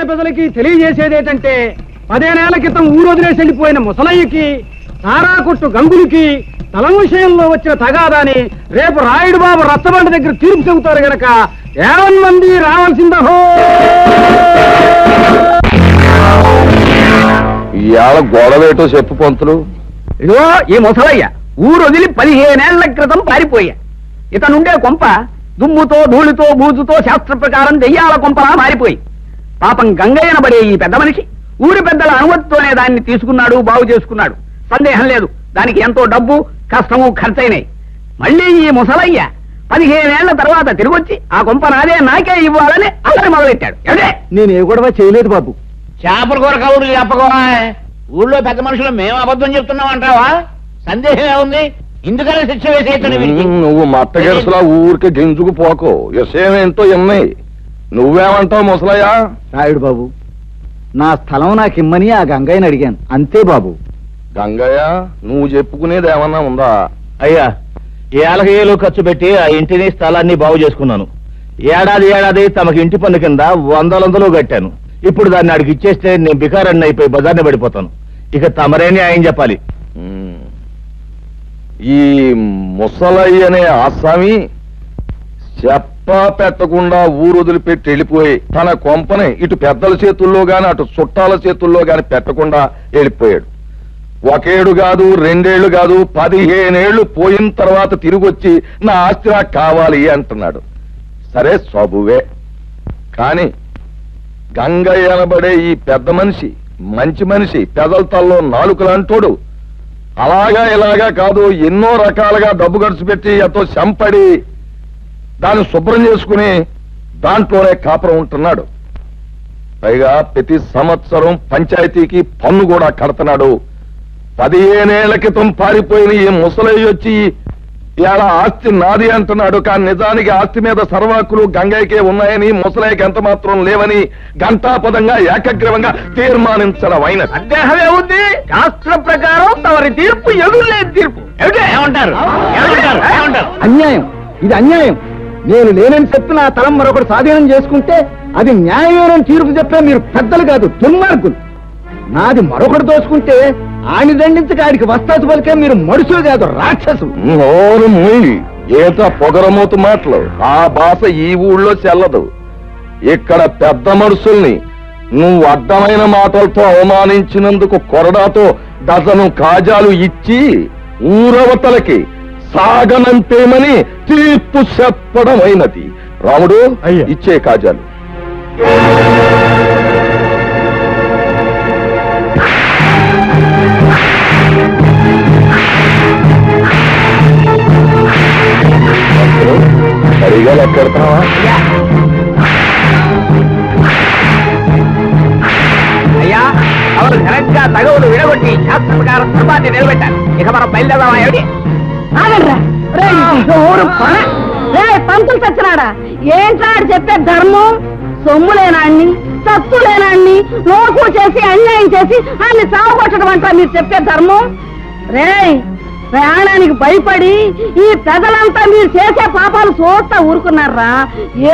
ప్రజలకి తెలియజేసేది ఏంటంటే 10 ఏళ్ల క్రితం ఊరొదిలేసి వెళ్ళిపోయిన ముసలయ్యకి సారా కొట్టు గంగులకి తలం విషయంలో వచ్చిన తగాదాని రేపు రాయుడు బాబు రచ్చబండ దగ్గర తీర్పు చెబుతారు గనక 50 మంది రావాల్సిందహో. ఇవాళ గొడవేటో చెప్పు పంతులు. ఇదిగో ఈ ముసలయ్య ఊరు వదిలి 15 ఏళ్ల క్రితం పారిపోయా. ఇతనుండే కొంప దుమ్ముతో ధూళితో బూజుతో శాస్త్ర ప్రకారం దెయ్యాల కొంపలా మారిపోయి పాపం గంగయ్యనబడే ఈ పెద్ద మనిషి ఊరి పెద్దల అనుమతితోనే దాన్ని తీసుకున్నాడు, బాగు చేసుకున్నాడు. సందేహం లేదు, దానికి ఎంతో డబ్బు కష్టము ఖర్చయినాయి. మళ్ళీ ఈ ముసలయ్య 15 ఏళ్ల తర్వాత తిరిగొచ్చి ఆ కొంప నాకే ఇవ్వాలని అల్లరి మొదలెట్టాడు. నేను ఏ గొడవ చేయలేదు బాబు. చేపల కూర కబుర్లు చెప్పకోవా. ఊళ్ళో పెద్ద మనుషులు మేము అబద్ధం చెప్తున్నాం అంటావా? సందేహం ఏముంది? ఇందుకనే శిక్ష వేసేయటం. నువ్వు మట్టగెరసలా ఊరికి గింజుకు పోకో. విషయమేంటో ఎన్నాయి. నువ్వేమంటావు ముసలయ్య? రాయుడు బాబు, నా స్థలం నాకు ఇమ్మని ఆ గంగయ్యని అడిగాను, అంతే బాబు. గంగయ్య, నువ్వు చెప్పుకునేది ఏమన్నా ఉందా? అయ్యా, ఏళ్ళకేళ్ళు ఖర్చు పెట్టి ఆ ఇంటిని స్థలాన్ని బాగు చేసుకున్నాను. ఏడాది తమకి ఇంటి పన్ను కింద 100 కట్టాను. ఇప్పుడు దాన్ని అడిగి ఇచ్చేస్తే నేను బికారాన్ని అయిపోయి బజార్ని పడిపోతాను. ఇక తమరే న్యాయం చెప్పాలి. ఈ ముసలయ్య అనే ఆసామి చెప్పా పెట్టకుండా ఊరు వదిలిపెట్టి వెళ్ళిపోయి తన కొంపని ఇటు పెద్దల చేతుల్లో గాని అటు చుట్టాల చేతుల్లో గాని పెట్టకుండా వెళ్ళిపోయాడు. 1 ఏడు కాదు, 2 ఏళ్లు కాదు, 15 ఏళ్లు పోయిన తర్వాత తిరిగొచ్చి నా ఆస్తి నాకు కావాలి అంటున్నాడు. సరే సబువే. కాని గంగయ్య అనబడే ఈ పెద్ద మనిషి, మంచి మనిషి, పెదల తల్లో నాలుకలంటోడు అలాగా ఇలాగా కాదు, ఎన్నో రకాలుగా డబ్బు ఖర్చు పెట్టి ఎంతో చంపడి దాన్ని శుభ్రం చేసుకుని దాంట్లోనే కాపురం ఉంటున్నాడు. పైగా ప్రతి సంవత్సరం పంచాయతీకి పన్ను కూడా కడుతున్నాడు. 15 ఏళ్ల క్రితం పారిపోయిన ఈ ముసలయ్య వచ్చి ఇవాళ ఆస్తి నాది అంటున్నాడు. కానీ నిజానికి ఆస్తి మీద సర్వాకులు గంగయ్యకే ఉన్నాయని, ముసలయ్యకి ఎంత మాత్రం లేవని ఘంటాపదంగా ఏకగ్రీవంగా తీర్మానించడం అయిన. సందేహమే ఉంది. శాస్త్ర ప్రకారం తమరి తీర్పు ఎదురులేని తీర్పు. ఏమంటారు? అన్యాయం, ఇది అన్యాయం. నేను లేనని చెప్పి నా తలం మరొకటి స్వాధీనం చేసుకుంటే అది న్యాయమైన తీర్పు చెప్పే మీరు పెద్దలు కాదు, దుర్మార్గులు. నాది మరొకటి దోచుకుంటే ఆని దండించక ఆడికి వస్తాసు పలికే మీరు మనుషులు కాదు, రాక్షసులు. నోరు మూయి. ఏత పొగరమూతు మాటలు. ఆ భాష ఈ ఊళ్ళో చెల్లదు. ఇక్కడ పెద్ద మనుషుల్ని నువ్వు అడ్డమైన మాటలతో అవమానించినందుకు కొరడాతో డజను కాజాలు ఇచ్చి ఊరవతలకి సాగనంపేమని తీర్పు చెప్పడం అయినది. రాముడు, ఇచ్చే కాజాలు. సరిగా లెక్కెడతావా? అయ్యా, అవరు ఘనంగా తగవులు విడగొట్టి శాస్త్ర ప్రకారం ధర్మాన్ని నిలబెట్టారు. ఇక మనం బయలుదేరదామా? ఏమిటి? పంతులు చచ్చినాడా? ఏంట్రా చెప్పే ధర్మం? సొమ్ములేనాన్ని, సత్తులేనాన్ని నోకు చేసి అన్యాయం చేసి అన్ని సాగుకొట్టడం అంటా మీరు చెప్పే ధర్మం? ప్రయాణానికి భయపడి ఈ ప్రజలంతా మీరు చేసే పాపాలు చూస్తా ఊరుకున్నారా?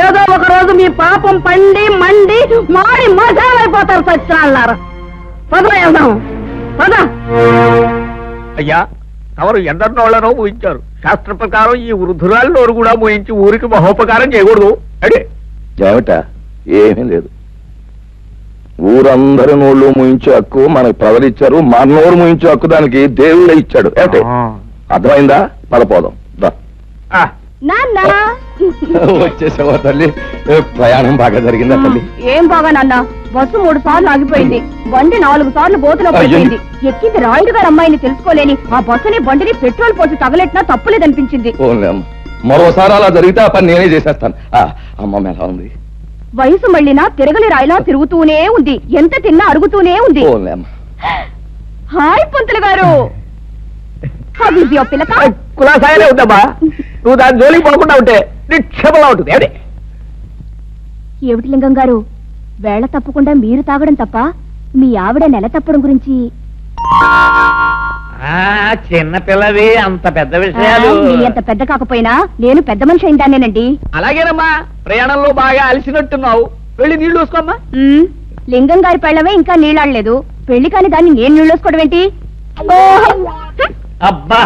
ఏదో ఒక రోజు మీ పాపం పండి మండి మాడి మజాలైపోతారు సత్యనారాయణ. పద వెళ్దాం, పద. అయ్యా, తమరు ఎందరినోళ్లనో ఊహించారు. శాస్త్ర ప్రకారం ఈ వృద్ధురాళ్ళనోరు కూడా మోయించి ఊరికి మహోపకారం చేయకూడదు. అడే ఏమిటా? ఏమీ లేదు. ఊరందరి నోళ్ళు ముయించే హక్కు మనకు ప్రజలిచ్చారు. మన నోరు ముయించే హక్కు దానికి దేవుడే ఇచ్చాడు. ఏమిటి? అర్థమైందా? పదపోదాం. వచ్చేసావా తల్లి? ప్రయాణం బాగా జరిగిందా తల్లి? ఏం బాగా నాన్న, బస్సు 3 సార్లు ఆగిపోయింది. బండి 4 సార్లు బోతులో పడిపోయింది. ఎక్కింది రాయుడు గారు అమ్మాయిని తెలుసుకోలేని ఆ బస్సుని బండిని పెట్రోల్ పోసి తగలెట్టినా తప్పులేదనిపించింది. మరోసారి అలా జరిగితే ఆ పని నేనే చేసేస్తాను. అమ్మ ఎలా ఉంది? వయసు మళ్ళినా తిరగలి రాయిలా తిరుగుతూనే ఉంది. ఎంత తిన్నా అరుగుతూనే ఉంది. హాయ్ పంతులు గారు. కులాసాయనే ఉందమ్మా. నువ్వు దాని జోలికి పడకుండా ఉంటే నిక్షేపంగా ఉంటుంది. ఏమిటి లింగం గారు, వేళ తప్పకుండా మీరు తాగడం తప్ప మీ ఆవిడ నెల తప్పడం గురించి? చిన్న పిల్లవి, అంత పెద్ద విషయాలు. అంత పెద్ద కాకపోయినా నేను పెద్ద మనిషి అయిందానేనండి. అలాగేనమ్మా, ప్రయాణంలో బాగా అలసినట్టున్నావు. వెళ్ళి నీళ్లు చూసుకోమ్మా. లింగం గారి పెళ్ళమే ఇంకా నీళ్ళాడలేదు, పెళ్లి కాని దాన్ని నేను నీళ్ళోసుకోవడం ఏంటి? అబ్బా,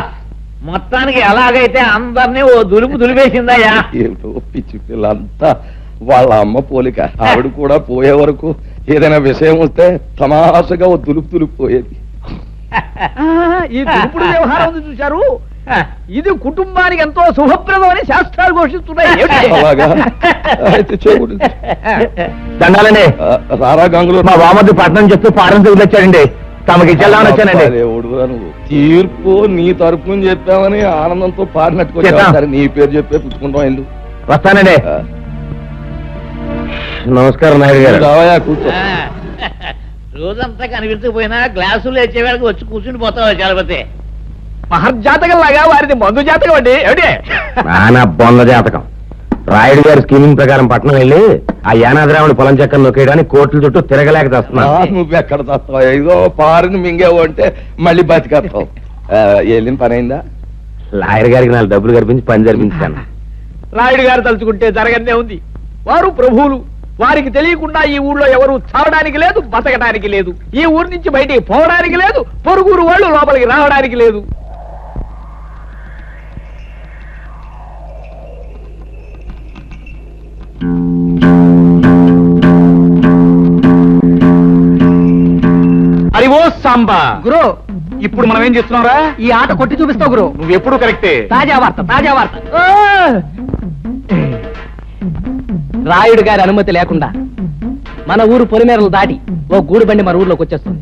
మొత్తానికి ఎలాగైతే అందరినీ ఓ దులుపు దులిపేసిందయ్యా. ఏమిటో పిచ్చి పిల్లంతా వాళ్ళ అమ్మ పోలిక. ఆవిడ కూడా పోయే వరకు ఏదైనా విషయం వస్తే తమాషగా ఓ దులుపు పోయేది. ఈ దురుపుడు వ్యవహారం ఉంది చూశారు, ఇది కుటుంబానికి ఎంతో శుభప్రదం అని శాస్త్రాలు ఘోషిస్తున్నాయి. అలాగా అయితే చెవుడు. దండాలండి. రారా గంగులు, మా వామద్దు పట్నం చెప్తూ పారం వచ్చాడండి, తమకి ఇచ్చేద్దామని వచ్చానండి. దేవుడురా నువ్వు. తీర్పు నీ తరపుని చెప్పామని ఆనందంతో పారినట్టుకొచ్చావు. నీ పేరు చెప్పే పుచ్చుకుంటాం ఇల్లు. వస్తానండి. నమస్కారం నాయుడు గారు. రావయా, కూర్చో. రోజంతా కనిపించకపోయినా గ్లాసులు వచ్చేవాడికి వచ్చి కూర్చుని పోతావు చలపతి. మహర్జాతకం లాగా వారిది మందు జాతకం అండి. ఏమిటి నానా బొంద జాతకం. రాయుడు గారి స్కీమింగ్ ప్రకారం పట్నం వెళ్ళి ఆ యానాద్రాముడి పొలం చెక్కను నొక్కేయడానికి కోట్ల చుట్టూ తిరగలేక తెస్తున్నా. నువ్వెక్కడ తస్తావు? ఏదో పారిని మింగేవు అంటే మళ్ళీ బతికేస్తావు. వెళ్ళిన పని అయిందా? లాయర్ గారికి 4 డబ్బులు కల్పించి పని జరిపించాను. రాయుడు గారు తలుచుకుంటే జరగనే ఉంది. వారు ప్రభువులు, వారికి తెలియకుండా ఈ ఊళ్ళో ఎవరు చావడానికి లేదు, బతకడానికి లేదు, ఈ ఊరి నుంచి బయటికి పోవడానికి లేదు, పొరుగురు వాళ్ళు లోపలికి రావడానికి లేదు. అరివో సాంబా. గురు, ఇప్పుడు మనం ఏం చేస్తున్నావురా? ఈ ఆట కొట్టి చూపిస్తావు గురు. నువ్వు ఎప్పుడు కరెక్టే. తాజా వార్త, తాజా వార్త. రాయుడు గారి అనుమతి లేకుండా మన ఊరు పొలిమేరలు దాటి ఓ గూడు బండి మన ఊర్లోకి వచ్చేస్తుంది.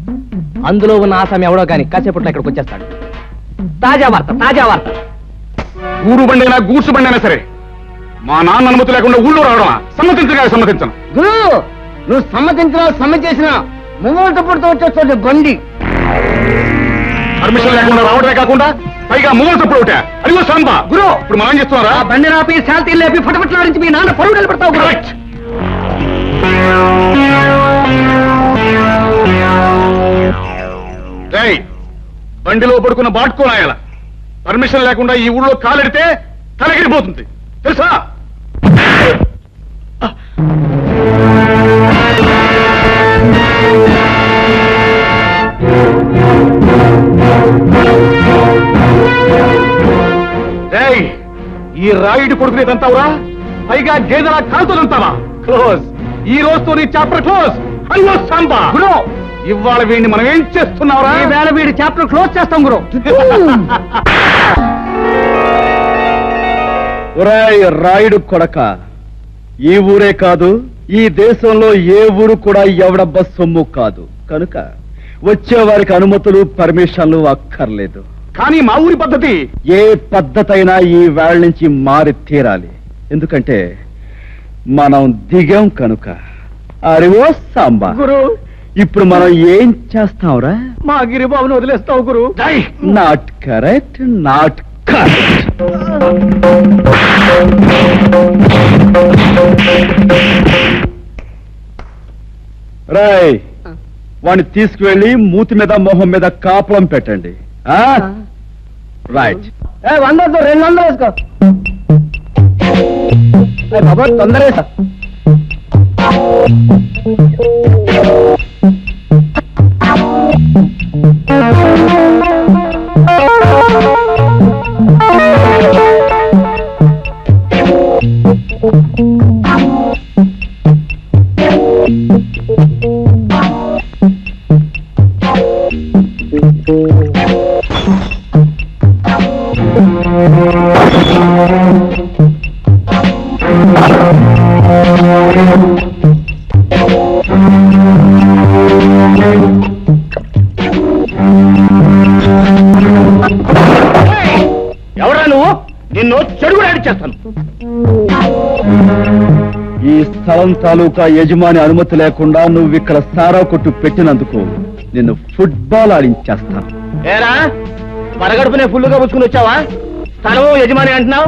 అందులో ఉన్న ఆసామి ఎవడో గాని కాసేపట్లో ఇక్కడికి వచ్చేస్తాడు. తాజా వార్త, తాజా వార్త. ఊరు బండి అయినా గూడ్సు బండి అయినా సరే మా నాన్న అనుమతి లేకుండా ఊళ్ళో రావడం సమ్మతించను. గురు, నువ్వు సమ్మతించినా సమ్మతించినా ముమ్మటప్పుడుతో వచ్చేస్తుంది బండి. పర్మిషన్ లేకుండా రావడమే కాకుండా పైగా మూగలు తప్పుడు ఒకటే. అదిగో సాంబా. గురు, ఇప్పుడు మనం ఏం చేస్తున్నారా? ఆ బండి రాపి శాంతి లేపి ఫటఫట్లాడించి మీ నాన్న పరువు నిలబెడతావు గురు. బండిలో పడుకున్న బాటుకోనాయాల పర్మిషన్ లేకుండా ఈ ఊళ్ళో కాలెడితే తలగిరిపోతుంది తెలుసా? ఈ రాయుడు కొడుకునేదంతావురా, పైగా గేదెలా కాలుతోదంతావా? క్లోజ్. ఈ రోజుతో నీ చాప్టర్ క్లోజ్. హలో సాంబా. గురు, ఇవాళ వీడిని మనం ఏం చేస్తున్నావురా? ఈ వేళ వీడి చాప్టర్ క్లోజ్ చేస్తాం గురు. రాయుడు కొడక, ఈ ఊరే కాదు, ఈ దేశంలో ఏ ఊరు కూడా ఎవడబ్బ సొమ్ము కాదు. కనుక వచ్చే వారికి అనుమతులు పర్మిషన్లు అక్కర్లేదు. కానీ మా ఊరి పద్ధతి ఏ పద్ధతైనా ఈ వేళ నుంచి మారి తీరాలి. ఎందుకంటే మనం దిగాం కనుక. అరివో సాంబా. గురు, ఇప్పుడు మనం ఏం చేస్తాంరా? మా గిరిబాబును వదిలేస్తావు గురు. Not correct, not correct. రాయ్, వాడిని తీసుకువెళ్ళి మూతి మీద మొహం మీద కాపలం పెట్టండి. రైట్. 100 200 వేసుకో బాబా, తొందరగా. ఎవరా నువ్వు? నిన్ను చెడుగు చేస్తాను. ఈ స్థలం తాలూకా యజమాని అనుమతి లేకుండా నువ్వు ఇక్కడ సారా కొట్టు పెట్టినందుకు నిన్ను ఫుట్బాల్ ఆడించేస్తాను. ఏరా, పరగడుపునే ఫుల్లుగా పుచ్చుకుని వచ్చావా? స్థలం యజమాని అంటున్నావు,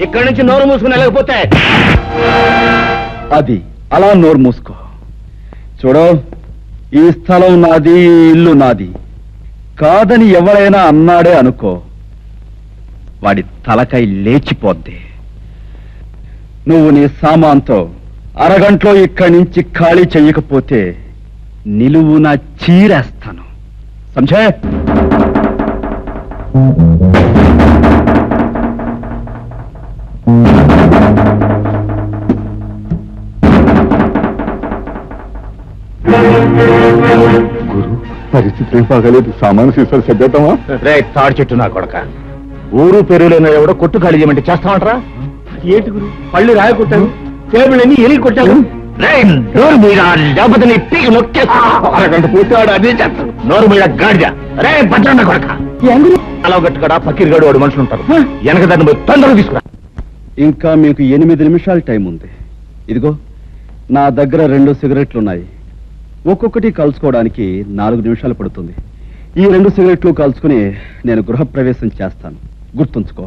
ఇక్కడి నుంచి నోరు మూసుకుని వెళ్ళకపోతే అది అలా నోరు మూసుకో. చూడు, ఈ స్థలం నాది, ఈ ఇల్లు నాది కాదని ఎవరైనా అన్నాడే అనుకో, వాడి తలకాయ లేచిపోద్ది. నువ్వు నీ సామాన్తో అరగంటలో ఇక్కడి నుంచి ఖాళీ చెయ్యకపోతే నిలువున చీరేస్తాను. సంజయ్, గురు పరిస్థితి ఏం బాగాలేదు. సామాను సీసాలు సర్దేద్దామా? రే తాడి చెట్టు నా కొడక, ఊరు పెరుగులైన ఎవడో కొట్టు ఖాళీ చేయమంటే చేస్తామంటారా? ఏంటి గురు, పళ్ళు రాయ కొట్టాను, టేబుల్ అన్ని ఎలిగి కొట్టాను. నోరు మీద లేకపోతే నీ పీకి నొక్కేస్తా. అరగంట పూర్తివాడు అదే చేస్తాడు. నోరు మీద గాడిద. రే భద్రన్న కొడక, అలా గట్టుకడా పకీర్గాడు వాడు మనుషులు ఉంటారు. వెనక దాన్ని పోయి తొందరగా తీసుకురా. ఇంకా మీకు 8 నిమిషాల టైం ఉంది. ఇదిగో నా దగ్గర 2 సిగరెట్లు ఉన్నాయి. ఒక్కొక్కటి కలుసుకోవడానికి 4 నిమిషాలు పడుతుంది. ఈ 2 సిగరెట్లు కలుసుకుని నేను గృహప్రవేశం చేస్తాను, గుర్తుంచుకో.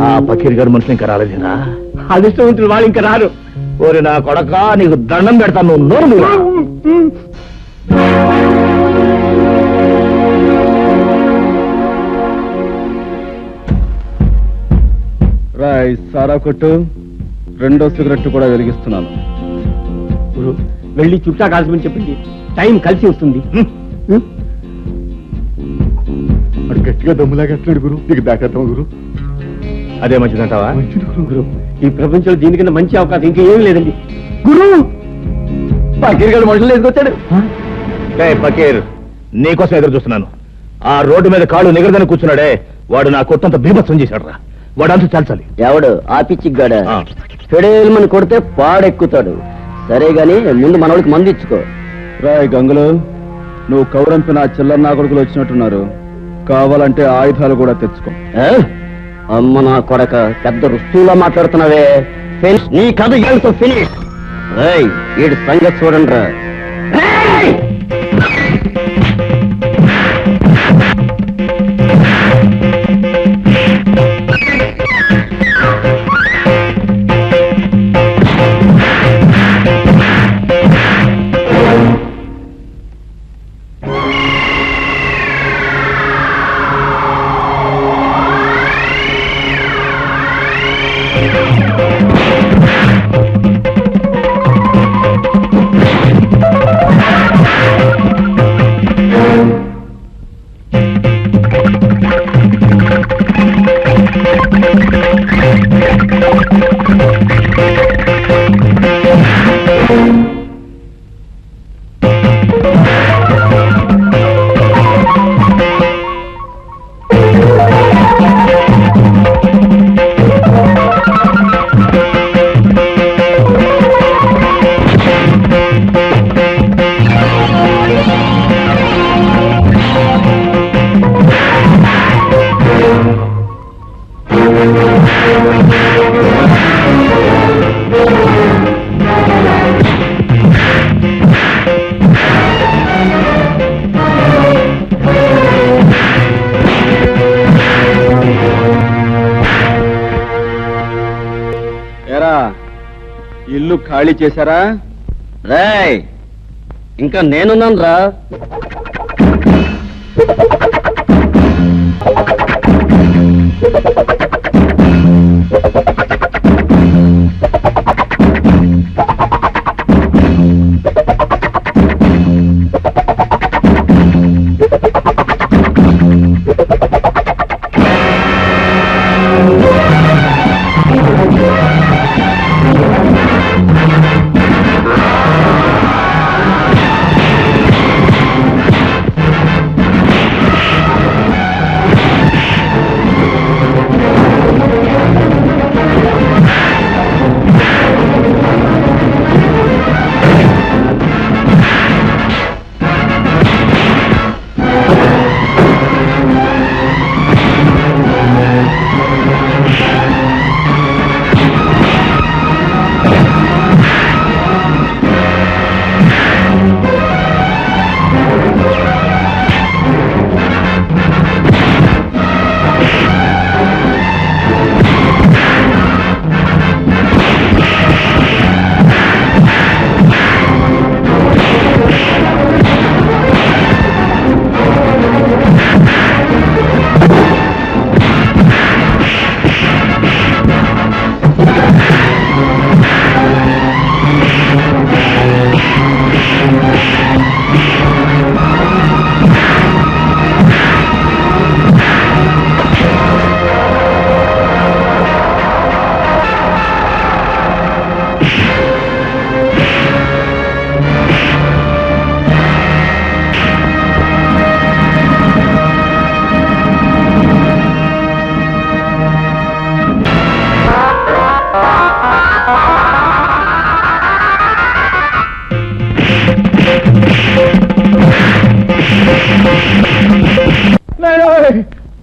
ఆ పకీర్ గారు మనుషులు ఇంకా రాలేదేనా? అదృష్టవంతులు వాళ్ళు ఇంకా రారు. ఓరి నా కొడక, నీకు దండం పెడతాను. నువ్వు నోరు మీద. రాయ్ సారా కొట్టు. 2వ సిగరెట్ కూడా వెలిగిస్తున్నాను. గురు, వెళ్ళి చుట్టా కాల్చమని చెప్పింది. టైం కలిసి వస్తుంది. అడు గట్టిగా దమ్ములాగా అట్లాడు గురు. నీకు దాకేద్దాం గురు. అదే మంచిదంటావా? గురు, ఈ ప్రపంచంలో దీనికన్నా మంచి అవకాశం ఇంకేం లేదండి. గురు, పకీర్ గారు మనుషులు వేసుకొచ్చాడు. పకీర్, నీకోసం ఎదురు చూస్తున్నాను. ఆ రోడ్డు మీద కాళ్ళు నిగరదని కూర్చున్నాడే, వాడు నా కొట్టంత బీభత్సం చేశాడు రా. వాడు అంతా చాల్చాలి. ఎవడు ఆ పిచ్చిగాడ? ఫెడేల్మని కొడితే పాడెక్కుతాడు. సరే గాని ముందు మనోడికి మంది ఇచ్చుకో. రాయ్ గంగులు, నువ్వు కౌరంపిన చిల్లర నా కొడుకులు వచ్చినట్టున్నారు. కావాలంటే ఆయుధాలు కూడా తెచ్చుకో. అమ్మ నా కొడక, పెద్ద రుస్తువులా మాట్లాడుతున్నావే. నీ కథ ఏళ్ళతో ఫినిష్. వీడి సంగతి చూడండి రా. ఇల్లు ఖాళీ చేశారా? రేయ్, ఇంకా నేనున్నాను రా.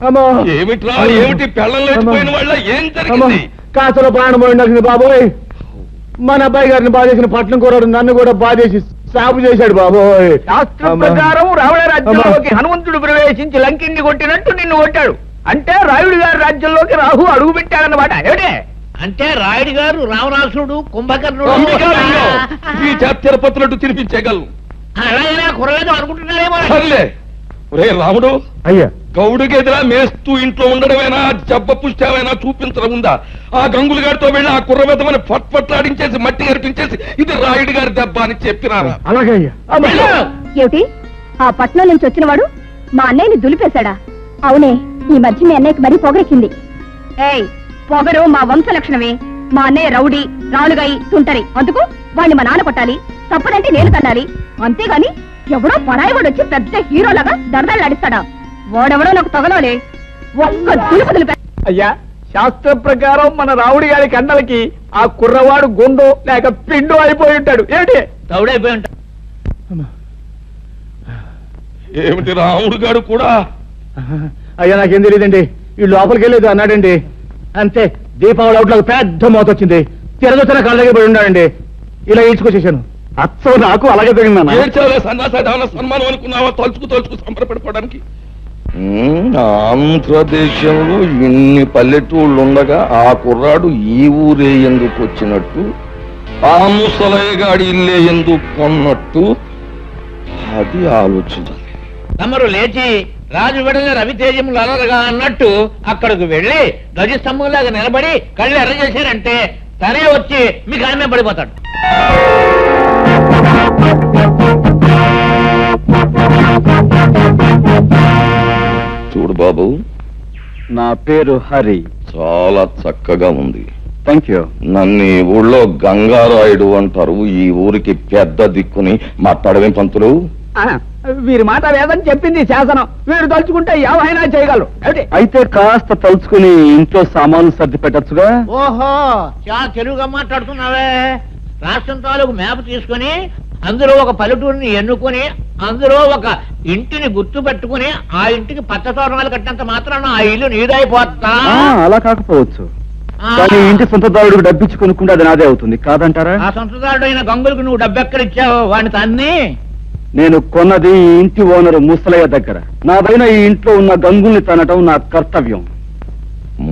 అమ్మో ఏమిట్రా ఏమిటి పెళ్ళం లేచిపోయిన వాళ్ళ ఏం అమ్మో జరిగింది? కాసులో ప్రాణం పోయింది బాబోయ్. మన అబ్బాయి గారిని బాధేసిన పట్నం కూరడు నన్ను కూడా బాధేసి సాగు చేశాడు బాబోయ్. శాస్త్రం ప్రకారం రావణ రాజ్యంలోకి హనుమంతుడు ప్రవేశించి లంకిని కొట్టినట్టు నిన్ను కొట్టాడు. అంటే రాయుడు గారి రాజ్యంలోకి రాహు అడుగు పెట్టాడన్నమాట. ఏమిటే అంటే రాయుడు గారు రావణాసుడు కుంభకర్ణుడు ఈ తిరుపతులట్టు తినిపించగలను. అలాగైనా కురలేదు అనుకుంటున్నారేమో. సర్లే రే రాముడు, అయ్యా గౌడుకి ఎదురా మేస్తూ ఇంట్లో ఉండడమేనా, జబ్బ పుష్టామైనా చూపించడం ఉందా? ఆ గంగులు గారితో వెళ్ళి ఆ కుర్రబెద్దమని ఫట్ఫట్లాడించేసి మట్టి కనిపించేసి ఇది రాయుడు గారి దెబ్బ అని చెప్పినారా? అలాగే అయ్యా. ఏమిటి ఆ పట్నం నుంచి వచ్చినవాడు మా అన్నయ్యని దులిపేశాడా? అవునే, ఈ మధ్య మీ అన్నయ్యకి మరీ పొగరెక్కింది. ఏయ్, పొగరు మా వంశ లక్షణమే. మా అన్నయ్య రౌడీ, రాలుగాయి, తుంటరి. అందుకు వాడిని మా నాన్న కొట్టాలి, తప్పదంటే నేను తన్నాలి. అంతేగాని ఎవడో పరాయివాడు వచ్చి పెద్ద హీరోలాగా దరదలు నడిస్తాడా? వాడెవడో నాకు తగలోలే. ఒక్క దులుపు దులిపే. అయ్యా, శాస్త్ర ప్రకారం మన రావుడి గారి కండలకి ఆ కుర్రవాడు గుండో లేక పిండో అయిపోయి ఉంటాడు. ఏమిటి తౌడైపోయి ఉంటా. ఏమిటి రాముడు గారు కూడా? అయ్యా నాకేం తెలియదండి. ఈ లోపలికి వెళ్ళేది అన్నాడండి. అంతే, దీపావళి అవుట్లోకి పెద్ద మోత వచ్చింది. తిరగొచ్చిన కళ్ళ దగ్గర పడి ఉన్నాడండి. ఇలా ఈడ్చుకొచ్చేసాను. అచ్చో నాకు అలాగే జరిగిందన్న. ఏడ్చావులే సన్నాసాయి, సన్మానం అనుకున్నావా? తలుచుకు సంబరపడిపోవడానికి. ఆంధ్రదేశంలో ఇన్ని పల్లెటూళ్ళు ఉండగా ఆ కుర్రాడు ఈ ఊరే ఎందుకు వచ్చినట్టు, ఆ ముసలయ్యగాడి ఇల్లే ఎందుకు కొన్నట్టు, అది ఆలోచించాలి. తమరు లేచి రాజు విడల రవితేజములు అలరగా అన్నట్టు అక్కడికి వెళ్ళి ధ్వజస్తంభంలాగా నిలబడి కళ్ళు ఎర్ర చేశారంటే తనే వచ్చి మీకు ఆమె పడిపోతాడు. చూడు బాబు, నా పేరు హరి. చాలా చక్కగా ఉంది. Thank you. నన్ను ఈ ఊళ్ళో గంగారాయుడు అంటారు. ఈ ఊరికి పెద్ద దిక్కుని మాట్లాడవేం పంతులు? వీరి మాట వేదని చెప్పింది శాసనం. వీరు తలుచుకుంటే ఏమైనా చేయగలరు. ఏమిటి అయితే కాస్త తలుచుకుని ఇంట్లో సామాన్లు సర్ది పెట్టచ్చుగా? ఓహో, చాలా తెలుగుగా మాట్లాడుతున్నావే. రాష్ట్రం తాలూకు మ్యాప్ తీసుకుని అందులో ఒక పల్లెటూరిని ఎన్నుకొని అందులో ఒక ఇంటిని గుర్తు పెట్టుకుని ఆ ఇంటికి పచ్చ తోరణాలు కట్టినంత మాత్రాన ఆ ఇల్లు నీదైపోతా. అలా కాకపోవచ్చు, కానీ ఇంటి సొంతదారుడికి డబ్బిచ్చి కొనుక్కుంటే అది నాదే అవుతుంది కాదంటారా? ఆ సొంతదారుడైన గంగులకు నువ్వు డబ్బెక్కడిచ్చావు? వాడిని తన్ని నేను కొన్నది ఈ ఇంటి ఓనరు ముసలయ్య దగ్గర. నాదైన ఈ ఇంట్లో ఉన్న గంగుల్ని తనటం నా కర్తవ్యం.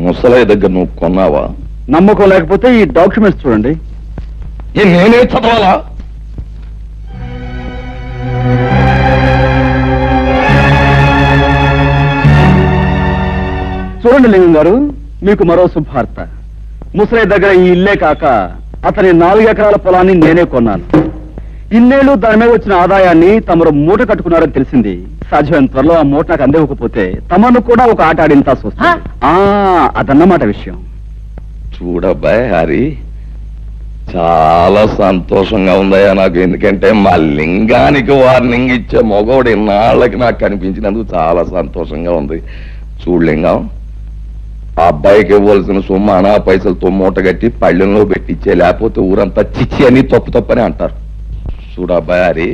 ముసలయ్య దగ్గర నువ్వు కొన్నావా? నమ్మకం లేకపోతే ఈ డాక్యుమెంట్స్ చూడండి. నేనే చదవాలా? చూడండి లింగం గారు, మీకు మరో శుభార్త. ముసలయ్య దగ్గర ఈ ఇల్లే కాక అతని 4 ఎకరాల పొలాన్ని నేనే కొన్నాను. ఇన్నేళ్లు దాని మీద వచ్చిన ఆదాయాన్ని తమరు మూట కట్టుకున్నారని తెలిసింది. సాధ్యమైన త్వరలో ఆ మూట నాకు అందివ్వకపోతే తమను కూడా ఒక ఆట ఆడించాల్సి వస్తుంది. అదన్నమాట విషయం. చూడబ్బాయ్ హరి, చాలా సంతోషంగా ఉందయ్యా నాకు. ఎందుకంటే మా లింగానికి వార్నింగ్ ఇచ్చే మగవాడు ఇన్నాళ్ళకి నాకు కనిపించినందుకు చాలా సంతోషంగా ఉంది. చూడలింగం, ఆ అబ్బాయికి ఇవ్వాల్సిన సొమ్ము అనా పైసలతో మూట కట్టి పళ్ళెంలో పెట్టించే, లేకపోతే ఊరంతా చిచ్చి అని తప్పని అంటారు. చూడబ్బాయి హరి,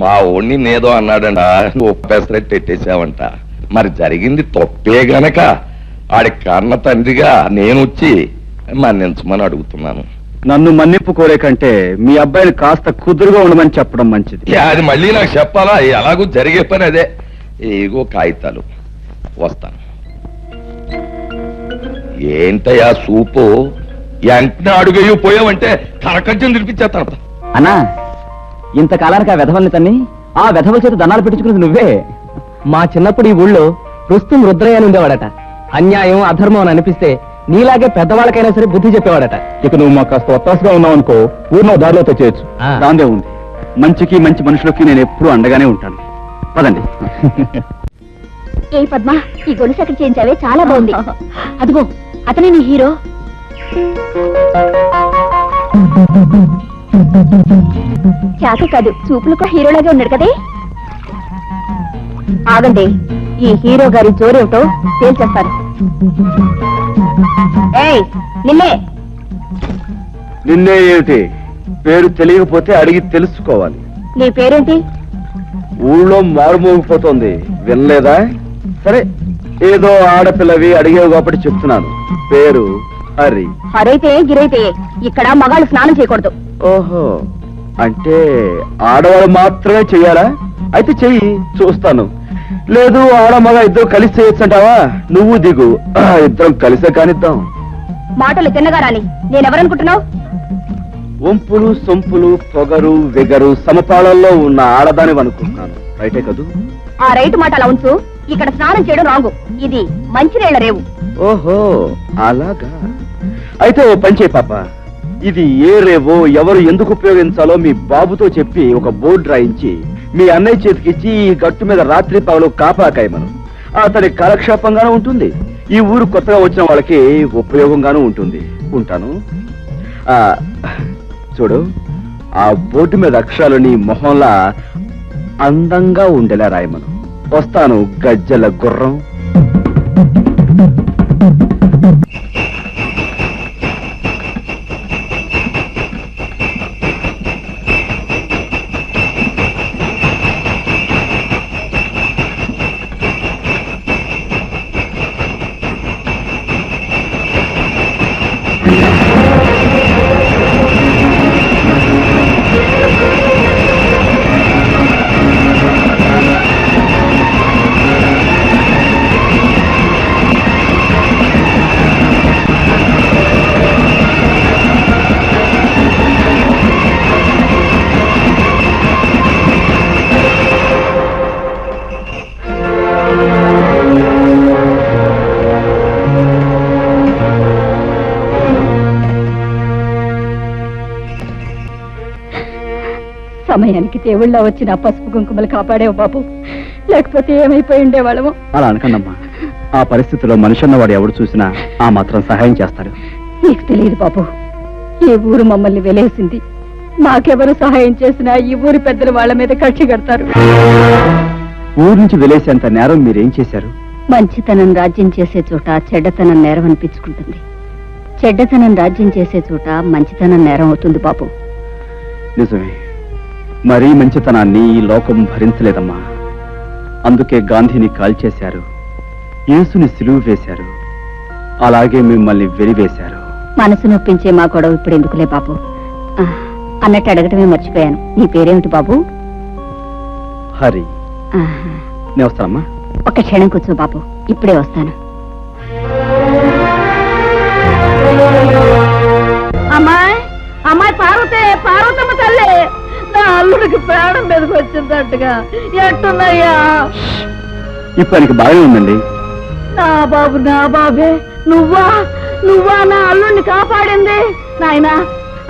మా ఓణ్ణి నేదో అన్నాడంట, నువ్వు పెసరెట్టు ఎట్టేసావంట. మరి జరిగింది తప్పే గనక ఆడి కన్న తండ్రిగా నేను వచ్చి మన్నించమని అడుగుతున్నాను. నన్ను మన్నింపు కోరే కంటే మీ అబ్బాయిని కాస్త కుదురుగా ఉండమని చెప్పడం మంచిది. అది మళ్ళీ నాకు చెప్పాలా? ఎలాగూ జరిగే పని అదే. ఏగో కాగితాలు, వస్తాను. ఏంటయ్యా సూపు, వెంటనే అడుగయ్యూ పోయావంటే కరకజ్జం తినిపించేస్తాను. అన్నా, ఇంతకాలానికి ఆ వెధవల్ని తన్ని ఆ వెధవల చేత దండాలు పెట్టించుకున్నది నువ్వే. మా చిన్నప్పుడు ఈ ఊళ్ళో రుస్తుం రుద్రయ్య అని ఉండేవాడట. అన్యాయం అధర్మం అని అనిపిస్తే నీలాగే పెద్దవాళ్ళకైనా సరే బుద్ధి చెప్పేవాడట. ఇక నువ్వు మాకు కాస్త ఒత్తాసుగా ఉన్నావు అనుకో, ఊరిలో దారిలో తెచ్చేయచ్చు. దాందే ఉంది. మంచికి మంచి మనుషులకి నేను ఎప్పుడూ అండగానే ఉంటాను. పదండి. ఏ పద్మ, ఈ గొలుసు ఎక్కడ చేయించావే? చాలా బాగుంది. అదిగో అతనే నీ హీరో. చాక కాదు, చూపులకు హీరోలాగే ఉన్నాడు కదే. ఆగండి, ఈ హీరో గారి జోరేమిటో తేల్చేస్తారు. ఏయ్ నిన్నే. నిన్నే ఏమిటి? పేరు తెలియకపోతే అడిగి తెలుసుకోవాలి. నీ పేరేంటి? ఊళ్ళో మారుమోగిపోతోంది, వినలేదా? సరే ఏదో ఆడపిల్లవి అడిగేవి కాబట్టి చెప్తున్నాను. పేరు హరి. హరైతే గిరైతే ఇక్కడ మగాళ్ళు స్నానం చేయకూడదు. ఓహో, అంటే ఆడవాళ్ళు మాత్రమే చెయ్యాలా? అయితే చెయ్యి, చూస్తాను. లేదు ఆడ మగ ఇద్దరు కలిసి చేయొచ్చంటావా? నువ్వు దిగు, ఇద్దరం కలిసే కానిద్దాం. మాటలు తిన్నగా రాని. నేనెవరనుకుంటున్నావు? వంపులు సొంపులు పొగరు వెగరు సమపాళల్లో ఉన్న ఆడదాని అనుకుంటున్నాను. రైటే కదూ? ఆ రైతు మాట అలా ఉంచు. ఇక్కడ స్నానం చేయడం రాంగు. ఇది మంచినీళ్ల రేవు. ఓహో, అలాగా. అయితే ఓ పని చేయి పాప, ఇది ఏ రేవో ఎవరు ఎందుకు ఉపయోగించాలో మీ బాబుతో చెప్పి ఒక బోర్డు రాయించి మీ అన్నయ్య చేతికిచ్చి ఈ గట్టు మీద రాత్రి పగలు కాపాకాయమను. అతని కాలక్షేపంగానూ ఉంటుంది, ఈ ఊరు కొత్తగా వచ్చిన వాళ్ళకి ఉపయోగంగానూ ఉంటుంది. ఉంటాను. చూడు, ఆ బోర్డు మీద అక్షరాలు నీ మొహంలా అందంగా ఉండేలా రాయమను. వస్తాను, గజ్జల గుర్రం. సమయానికి దేవుళ్ళ వచ్చిన పసుపు కుంకుమలు కాపాడేవు బాబు, లేకపోతే ఏమైపోయి ఉండేవాళ్ళము. అలా అనకండమ్మా, ఆ పరిస్థితిలో మనిషి అన్నవాడు ఎవడు చూసినా ఆ మాత్రం సహాయం చేస్తాడు. నీకు తెలియదు బాబు, ఈ ఊరు మమ్మల్ని వెలేసింది. మాకెవరు సహాయం చేసినా ఈ ఊరి పెద్దలు వాళ్ళ మీద కక్షి కడతారు. ఊరు నుంచి వెలేసేంత నేరం మీరేం చేశారు? మంచితనం రాజ్యం చేసే చోట చెడ్డతనం నేరం అనిపించుకుంటుంది. చెడ్డతనం రాజ్యం చేసే చోట మంచితనం నేరం అవుతుంది బాబు. నిజమే, మరీ మంచితనాన్ని ఈ లోకం భరించలేదమ్మా. అందుకే గాంధీని కాల్చేశారు, యేసుని సిలువ వేశారు, అలాగే మిమ్మల్ని వెలివేశారు. మనసు నొప్పించే మా గొడవ ఇప్పుడు ఎందుకులే బాబు. అన్నట్టు అడగటమే మర్చిపోయాను, నీ పేరేమిటి బాబు? హరి. నేను వస్తానమ్మా. ఒక్క క్షణం కూర్చో బాబు, ఇప్పుడే వస్తాను. అమ్మాయి, అమ్మాయి పార్వతే, పార్వతమ్మ తల్లి, నా అల్లుడికి ప్రాణం మీదకి వచ్చిందట్టుగా. ఎట్టున్నాయ్యా? ఇప్పుడు ఆయనకి బాగానే ఉందండి. నా బాబు, నా బాబే, నువ్వా నువ్వా నా అల్లుడిని కాపాడింది? నాయనా,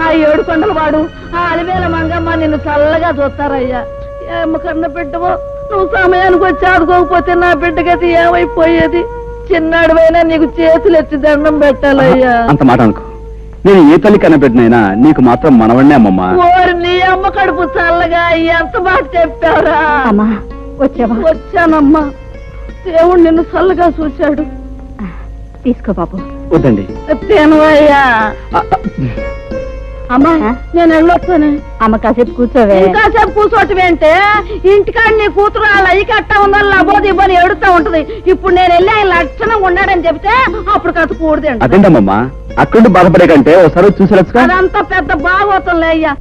ఆ 7 కొండల వాడు, ఆ అలివేల మంగమ్మ నిన్ను చల్లగా చూస్తారయ్యా. ఏమ కన్న బిడ్డవో, నువ్వు సమయానికి వచ్చి ఆదుకోకపోతే నా బిడ్డగతి ఏమైపోయేది? చిన్నాడువైనా నీకు చేతులు ఎత్తి దండం పెట్టాలయ్యా. అంత మాట అనుకో, నేను ఏ తల్లి కనబెట్టినైనా నీకు మాత్రం మనవన్నే అమ్మమ్మా. ఓరి నీ అమ్మ కడుపు చల్లగా ఎంత మాట చెప్పారా? అమ్మా వచ్చావా? వచ్చానమ్మా, దేవుడు నిన్ను చల్లగా చూశాడు. తీసుకో బాబు. వద్దండి. తేనవయ్యా. అమ్మా నేను వెళ్ళొస్తాను. అమ్మ కాసేపు కూర్చోవే. కాసేపు కూర్చోటమేంటే, ఇంటికాడ నీ కూతురు అలా ఈ కట్ట ఉందని బోది ఇవ్వని ఎడుతూ ఉంటది. ఇప్పుడు నేను వెళ్ళి ఆయన లక్షణంగా ఉన్నాడని చెప్తే అప్పుడు కథ కూడదు. అదేంటమ్మా, అక్కడ బాధపడే కంటే ఒకసారి చూసేవచ్చు. అదంతా పెద్ద బాగోతుందిలే అయ్యా.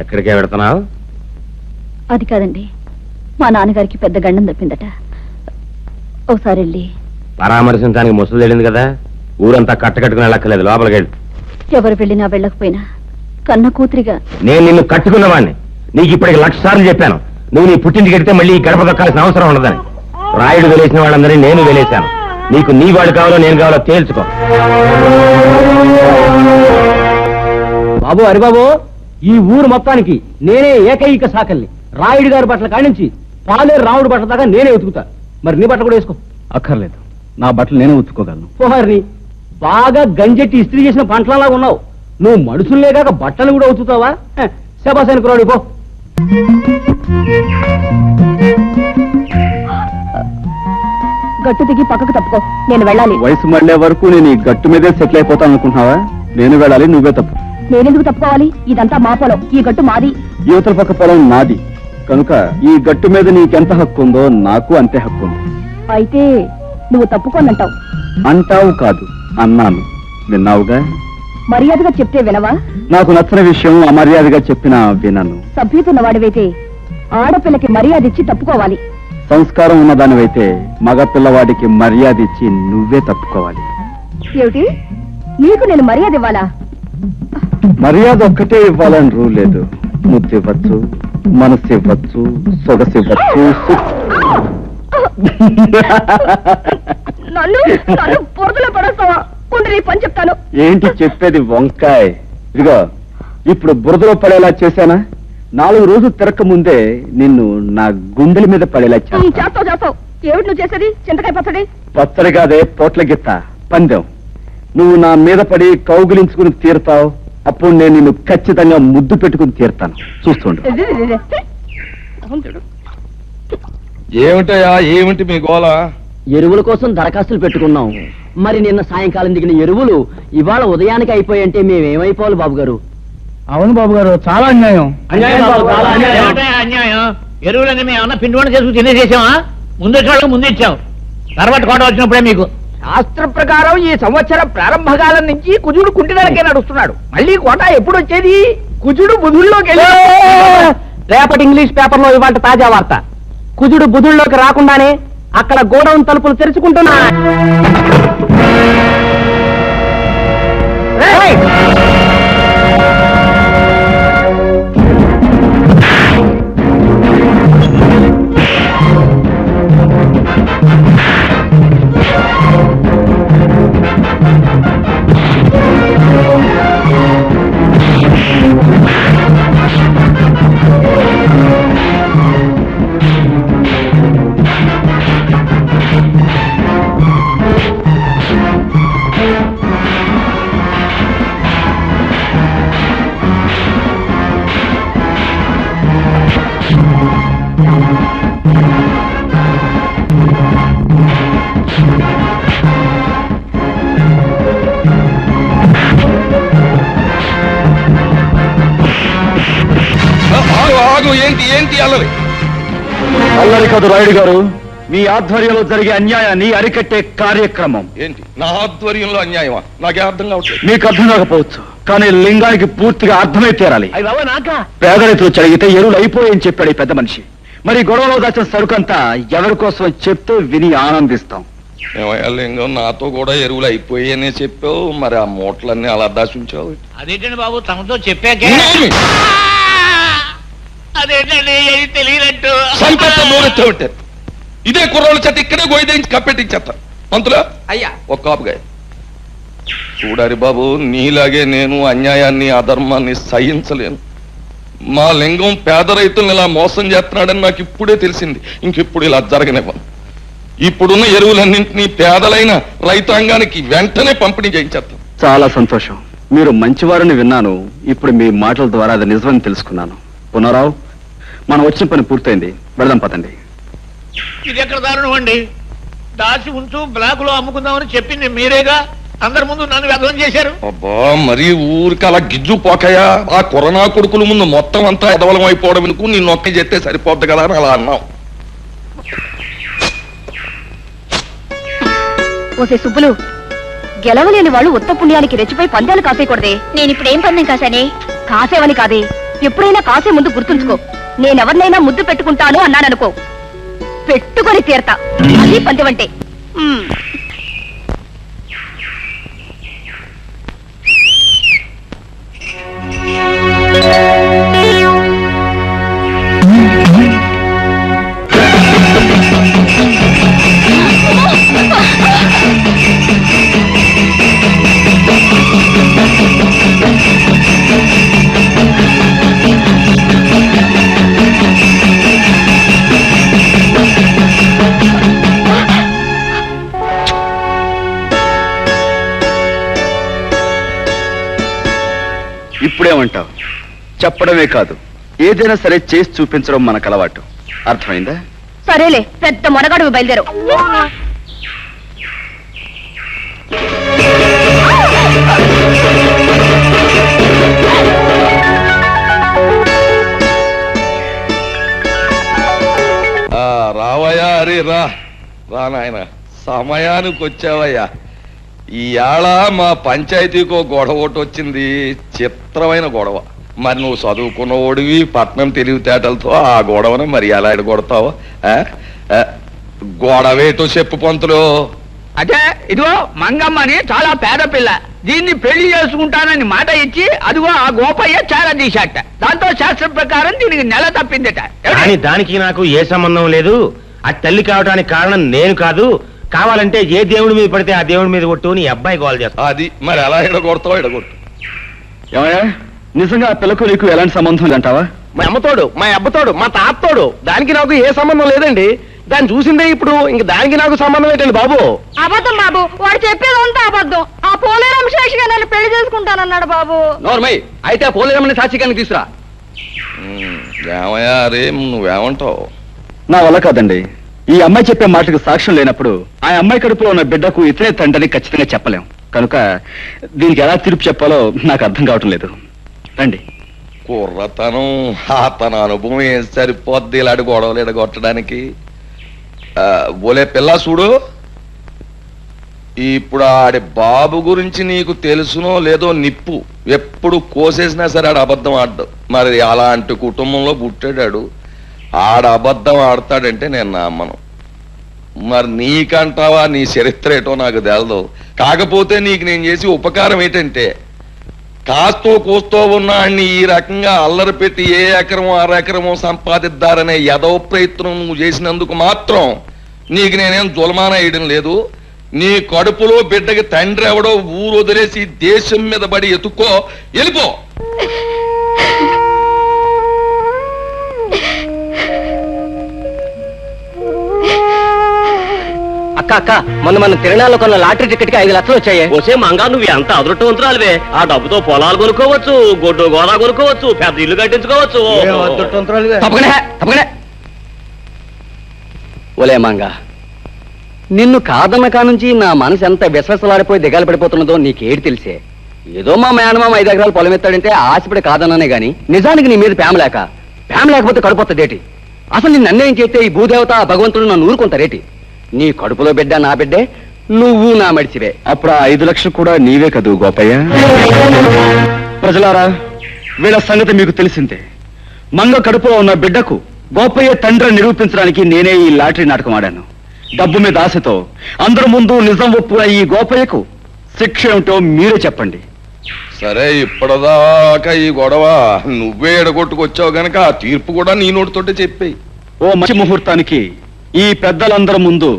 ఎక్కడికే పెడుతున్నావు? అది కాదండి, మా నాన్నగారికి పెద్ద గండం తప్పిందట. ఒకసారి వెళ్ళి పరామర్శించడానికి ముసలు తెలియదు కదా, ఊరంతా కట్టకట్టుకుని వెళ్ళక్కర్లేదు, లోపలికి వెళ్ళి. ఎవరు వెళ్ళినా వెళ్ళకపోయినా కన్న కూతురిగా నేను నిన్ను కట్టుకున్నవాడిని. నీకు ఇప్పటికి 1,00,000 సార్లు చెప్పాను, నువ్వు నీ పుట్టింటికి వెళ్తే మళ్ళీ ఈ గడప దొక్కాల్సిన అవసరం ఉండదని. రాయుడు వెలేసిన వాళ్ళందరినీ నేను వెలేశాను. నీకు నీ వాడు కావాలో నేను కావాలో తేల్చుకో. బాబు, హరిబాబు, ఈ ఊరు మొత్తానికి నేనే ఏకైక సాకల్ని. రాయుడు గారి బట్టల కాడించి పాలేరు రాముడు బట్టల దాకా నేనే ఉతుకుతా. మరి నీ బట్టలు కూడా వేసుకో. అక్కర్లేదు, నా బట్టలు నేనే ఉతుక్కోగలను. పోహారిని బాగా గంజెట్టి ఇస్త్రీ చేసిన పంటలలా ఉన్నావు. నువ్వు మనుషుల్లే కాక బట్టలు కూడా ఉతుకుతావా? శబాసానికి రాడు పో. గట్టు దిగి పక్కకు తప్పుకో, నేను వెళ్ళాలి. వయసు మళ్ళే వరకు నేను ఈ గట్టు మీదే సెటిల్ అయిపోతాను అనుకుంటున్నావా? నేను వెళ్ళాలి, నువ్వే తప్పు. నేనెందుకు తప్పుకోవాలి? ఇదంతా మా పొలం, ఈ గట్టు మాది. యువతల పక్క పొలం నాది, కనుక ఈ గట్టు మీద నీకెంత హక్కు ఉందో నాకు అంతే హక్కు ఉంది. అయితే నువ్వు తప్పుకోనంటావు. అంటావు కాదు, అన్నాను. విన్నావుగా. మర్యాదగా చెప్తే వినవా? నాకు నచ్చిన విషయం అమర్యాదగా చెప్పినా వినను. సభ్యుతున్న వాడివైతే ఆడపిల్లకి మర్యాద ఇచ్చి తప్పుకోవాలి. సంస్కారం ఉన్నదానివైతే మగ పిల్లవాడికి మర్యాద ఇచ్చి నువ్వే తప్పుకోవాలి. ఏమిటి, నీకు నేను మర్యాద ఇవ్వాలా? మర్యాద ఒక్కటే ఇవ్వాలని రూల్ లేదు. ముద్దు ఇవ్వచ్చు, మనసు ఇవ్వచ్చు, సొగసు ఇవ్వచ్చు. నన్ను పొరదులో పడేస్తావా? కుండ్రి పని చెప్తాను. ఏంటి చెప్పేది వంకాయ? ఇదిగో, ఇప్పుడు బురదలో పడేలా చేశానా? 4 రోజులు తిరక్క ముందే నిన్ను నా గుండెల మీద పడేలా చేస్తాను. చేస్తావు. ఏమిటి నువ్వు చేసేది? చింతకాయ పచ్చడి? పచ్చడి కాదే, పోట్ల గిత్త పందెం. నువ్వు నా మీద పడి కౌగిలించుకుని తీరుతావు. అప్పుడు నేను నిన్ను ఖచ్చితంగా ముద్దు పెట్టుకుని తీరుతాను. చూస్తుండు. ఏమిటయా, ఏమిటి మీ గోల? ఎరువుల కోసం దరఖాస్తులు పెట్టుకున్నాం. మరి నిన్న సాయంకాలం దిగిన ఎరువులు ఇవాళ ఉదయానికి అయిపోయంటే మేమేమైపోవాలి బాబు గారు? అవును బాబు గారు, చాలా అన్యాయం. ఏమిటా అన్యాయం? ఎరువులన్నీ మేము ఏమన్నా పిండి వంట చేసుకుని తినేసేసామా? ముందు ఇచ్చాం, తర్వాత కోట వచ్చినప్పుడే మీకు. శాస్త్ర ప్రకారం ఈ సంవత్సర ప్రారంభకాలం నుంచి కుజుడు కుంటిదలకే నడుస్తున్నాడు. మళ్ళీ కోట ఎప్పుడు వచ్చేది? కుజుడు బుధుల్లోకి వెళ్ళి రేపటి ఇంగ్లీష్ పేపర్లో ఇవాళ తాజా వార్త. కుజుడు బుధుల్లోకి రాకుండానే అక్కడ గోడౌన్ తలుపులు తెరుచుకుంటున్నా. ఏంటి అల్లరి? అల్లరి కాదు రాయుడు గారు, మీ ఆధ్వర్యంలో జరిగే అన్యాయాన్ని అరికట్టే కార్యక్రమం. ఏంటి నా ఆధ్వర్యంలో అన్యాయమా? నాకే అర్థం కావట్లేదు. మీకు అర్థం కాకపోవచ్చు, కానీ లింగానికి పూర్తిగా అర్థమై తీరాలి. అయ్యి బాబా నాక పేద రైతులు చదివితే ఎరువులు అయిపోయాయని చెప్పాడు ఈ పెద్ద మనిషి. మరి గొడవలో దాచిన సరుకంతా ఎవరి కోసం చెప్తూ విని ఆనందిస్తాం. ఏమయ్యా లింగం, నాతో కూడా ఎరువులు అయిపోయాయనే చెప్పావు, మరి ఆ మూటలన్నీ అలా దాచుంచావు. అదేంటండి బాబు, తమతో చెప్పాకే. అదేంటండి తెలియనట్టు ఉంటారు. ఇదే కుర్రోళ్ళ చెట్టు ఇక్కడే గోయిదేంచి కప్పెట్టించేస్తారు. పంతులా అయ్యా ఒక కాపుగా చూడారి బాబు, నీలాగే నేను అన్యాయాన్ని అధర్మాన్ని సహించలేను. మా లింగం పేద రైతులను ఇలా మోసం చేస్తున్నాడని నాకు ఇప్పుడే తెలిసింది. ఇంకెప్పుడు ఇలా జరగనివ్వను. ఇప్పుడున్న ఎరువులన్నింటినీ పేదలైన రైతాంగానికి వెంటనే పంపిణీ చేయించేస్తాం. చాలా సంతోషం, మీరు మంచివారని విన్నాను. ఇప్పుడు మీ మాటల ద్వారా అది నిజమని తెలుసుకున్నాను. పునరావు, మనం వచ్చిన పని పూర్తయింది, వెళదాం పదండి. ఇది ఎక్కడ దారుణం అండి? దాచి ఉంచు, బ్లాక్ లో అమ్ముకుందామని చెప్పింది మీరేగా. అందరి ముందు నన్ను వ్యర్థం చేశారు. అబ్బా, మరి ఊరికి అలా గిజ్జు పోకయా? ఆ కరోనా కొడుకుల ముందు మొత్తం అంతా ఎదవలం అయిపోవడం ఎందుకు? నీ నొక్క చేస్తే సరిపోద్ది కదా అని అలా అన్నావు. ఓసే సుబ్బులు, గెలవలేని వాళ్ళు ఉత్త పుణ్యానికి రెచ్చిపోయి పందాలు కాసేయకూడదే. నేను ఇప్పుడు ఏం పందెం కాసానే? కాసేవని కాదే, ఎప్పుడైనా కాసే ముందు గుర్తుంచుకో. నేనెవరినైనా ముద్దు పెట్టుకుంటాను అన్నాననుకో, పెట్టుకొని తీరతా. అది పందెం అంటే. ఇప్పుడేమంటావు? చెప్పడమే కాదు, ఏదైనా సరే చేసి చూపించడం మనకు అలవాటు. అర్థమైందా? సరేలే, పెద్ద మొనగాడు బయలుదేరు. రా నాయన సమయానికి వచ్చావయ్యా. ఈవేళ మా పంచాయతీకో గొడవ ఒకటి వచ్చింది, చిత్రమైన గొడవ. మరి నువ్వు చదువుకున్న ఓడివి, పట్నం తెలివితేటలతో ఆ గొడవను మరి ఎలా ఎడగొడతావు? గొడవేటో చెప్పు పంతులు. అదే ఇదిగో మంగమ్మని చాలా పేద పిల్ల, దీన్ని పెళ్లి చేసుకుంటానని మాట ఇచ్చి అదిగో ఆ గోపయ్య చాలా తీశాట. దాంతో శాస్త్రం ప్రకారం దీనికి నెల తప్పిందట. కానీ దానికి నాకు ఏ సంబంధం లేదు. ఆ తల్లి కావడానికి కారణం నేను కాదు. కావాలంటే ఏ దేవుడి మీద పడితే ఆ దేవుడి మీద కొట్టు నీ అబ్బాయి గోల్ చేస్తా. అది మరి ఎలా ఎడగొడతావు? ఎడగొట్టు. ఏమయ్యా, నిజంగా ఆ పిల్లకు నీకు ఎలాంటి సంబంధం అంటావా? మా అమ్మతోడు, మా అబ్బతోడు, మా తాతతోడు. దానికి నాకు ఏ సంబంధం లేదండి. దాన్ని చూసిందే ఇప్పుడు. ఇంక దానికి నాకు సంబంధం ఏంటండి బాబు? అబద్ధం బాబు, వాడు చెప్పేదంతా అబద్ధం. ఆ పోలేరం శేషిగా నన్ను పెళ్లి చేసుకుంటానన్నాడు బాబు. నోర్మయ్, అయితే ఆ పోలేరమ్మని సాక్షిగానికి తీసురా. ఏమయ్యా రే, నువ్వేమంటావు? నా వల్ల కాదండి. ఈ అమ్మాయి చెప్పే మాటకు సాక్ష్యం లేనప్పుడు ఆ అమ్మాయి కడుపులో ఉన్న బిడ్డకు ఇతనే తండ్రిని ఖచ్చితంగా చెప్పలేం. కనుక దీనికి ఎలా తీర్పు చెప్పాలో నాకు అర్థం కావటం లేదు. రండి. కుర్రతనం, తన అనుభవం ఏం సరిపోద్ది ఇలాంటి గొడవలు ఎడగొట్టడానికి. బోలే పిల్ల చూడు, ఇప్పుడు ఆడి బాబు గురించి నీకు తెలుసునో లేదో నిప్పు. ఎప్పుడు కోసేసినా సరే ఆడ అబద్ధం ఆడ్డు. మరి అలాంటి కుటుంబంలో పుట్టాడాడు, ఆడ అబద్ధం ఆడతాడంటే నేను నమ్మను. మరి నీకంటావా? నీ చరిత్ర ఏటో నాకు తెలదు. కాకపోతే నీకు నేను చేసి ఉపకారం ఏంటంటే, కాస్తో కూస్తో ఉన్నాడిని ఈ రకంగా అల్లరి పెట్టి ఏ ఎకరమో అరెకరమో సంపాదిద్దారనే యదవ ప్రయత్నం నువ్వు చేసినందుకు మాత్రం నీకు నేనేం జులమాన వేయడం లేదు. నీ కడుపులో బిడ్డకి తండ్రి ఎవడో ఊరు వదిలేసి దేశం మీద పడి ఎత్తుకో, వెళ్ళిపో. అక్క అక్క, మన తిరణాల్లో కొన్న లాటరీ టికెట్ కి 5 లక్షలు వచ్చాయి. వచ్చే మంగా నువ్వు ఎంత అదృష్టవంతురాలివే. ఆ డబ్బుతో పొలాలు కొనుక్కోవచ్చు, గొడ్డు గోదా కొనుక్కోవచ్చు, పెద్ద ఇల్లు కట్టించుకోవచ్చు. తప్పకనే ఒలే మంగ, నిన్ను కాదన్న కానుంచి నా మనసు ఎంత విశ్వసలాడిపోయి దిగాలు పడిపోతున్నదో నీకేటి తెలిసే. ఏదో మా మేనమామ 5 ఎకరాలు పొలం ఎత్తాడంటే ఆశపడి కాదన్నానే గాని నిజానికి నీ మీద ప్రేమ లేకపోతే కడుపొత్తదేటి? అసలు నిన్ను అన్యాయం చేస్తే ఈ భూదేవత భగవంతుడు నన్ను ఊరుకుంటారేటి? నీ కడుపులో బిడ్డ నా బిడ్డే, నువ్వు నా మడిచివే. అప్పుడు ఆ 5 లక్షలు కూడా నీవే కదూ గోపయ్య? ప్రజలారా, వీళ్ళ సంగతి మీకు తెలిసిందే. మంగ కడుపులో ఉన్న బిడ్డకు గోపయ్య తండ్రి నిరూపించడానికి నేనే ఈ లాటరీ నాటకం ఆడాను. డబ్బు మీద ఆశతో అందరి ముందు నిజం ఒప్పున ఈ గోపయ్యకు శిక్ష ఏమిటో మీరే చెప్పండి. సరే, ఇప్పటిదాకా ఈ గొడవ నువ్వే ఎడగొట్టుకొచ్చావు గనక ఆ తీర్పు కూడా నీ నోటితోటే చెప్పేయి. ఓ మంచి ముహూర్తానికి ఈ పెద్దలందరి ముందు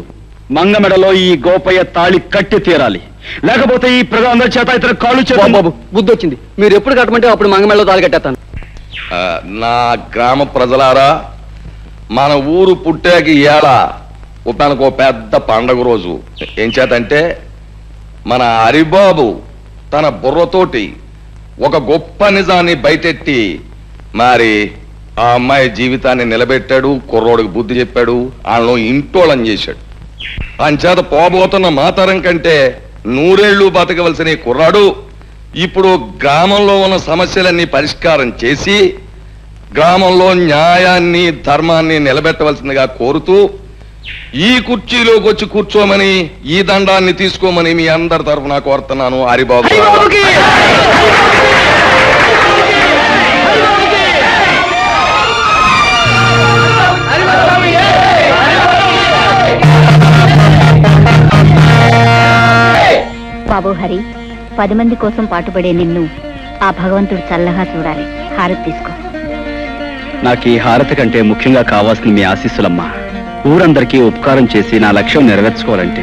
మంగ మెడలో ఈ గోపయ్య తాళి కట్టి తీరాలి. లేకపోతే ఈ ప్రజలందరి చేత ఇతర కాళ్ళు బాబు, బుద్ధి వచ్చింది. మీరు ఎప్పుడు కట్టమంటే అప్పుడు మంగ మెడలో తాళి కట్టేస్తాను. నా గ్రామ ప్రజలారా, మన ఊరు పుట్టాక ఇవాళ మనకు పెద్ద పండగ రోజు. ఏం చేతంటే, మన హరిబాబు తన బుర్రతోటి ఒక గొప్ప నిజాన్ని బయటెట్టి మరి ఆ అమ్మాయి జీవితాన్ని నిలబెట్టాడు. కుర్రోడికి బుద్ధి చెప్పాడు, వాళ్ళను ఇంటోళం చేశాడు. అంచేత పోబోతున్న మాతరం కంటే 100 ఏళ్ళు బతకవలసిన ఈ కుర్రాడు ఇప్పుడు గ్రామంలో ఉన్న సమస్యలన్నీ పరిష్కారం చేసి గ్రామంలో న్యాయాన్ని ధర్మాన్ని నిలబెట్టవలసిందిగా కోరుతూ ఈ కుర్చీలోకి వచ్చి కూర్చోమని, ఈ దండాన్ని తీసుకోమని మీ అందరి తరఫున కోరుతున్నాను. హరిబాబు బాబు హరి, 10 మంది కోసం పాటుపడే నిన్ను ఆ భగవంతుడు చల్లగా చూడాలి. హారతి తీసుకో. నాకు ఈ హారతి కంటే ముఖ్యంగా కావాల్సిన మీ ఆశీస్సులమ్మా. ఊరందరికీ ఉపకారం చేసి నా లక్ష్యం నెరవేర్చుకోవాలంటే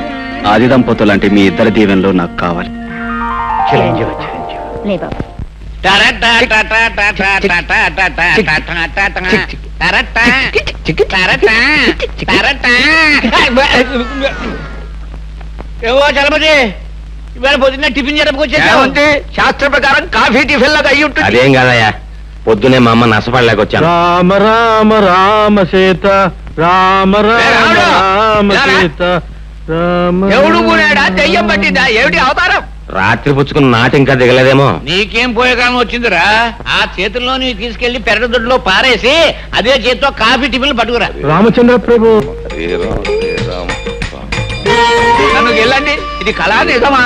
ఆది దంపతులంటే మీ ఇద్దరి దీవెనలో నాకు కావాలి. లే బాబు. ఏవో చలపతి, ఇవాళ పొద్దున్న టిఫిన్ జరపకొచ్చే శాస్త్ర ప్రకారం కాఫీ టిఫిన్ లాగా అయ్యి ఉంటుంది. అదేం కాదయ్యా, పొద్దునే మా అమ్మ నష్టపడలేకొచ్చాను. రామ రామ రామ సీత, రామ రామ రామ సీత, ఎవడు కూడాడా? దెయ్యం పట్టిందా? ఏమిటి అవతారం? రాత్రి పుచ్చుకున్న నాటి ఇంకా దిగలేదేమో. నీకేం పోయేకాలం వచ్చిందిరా? ఆ చేతుల్లో నీ తీసుకెళ్లి పెరగదొడ్లో పారేసి అదే చేతితో కాఫీ టిఫిన్లు పట్టుకురా. రామచంద్ర ప్రభు. హరే రామ, హరే రామ, రామ నన్ను వెళ్ళండి, ఇది కళా నిజమా?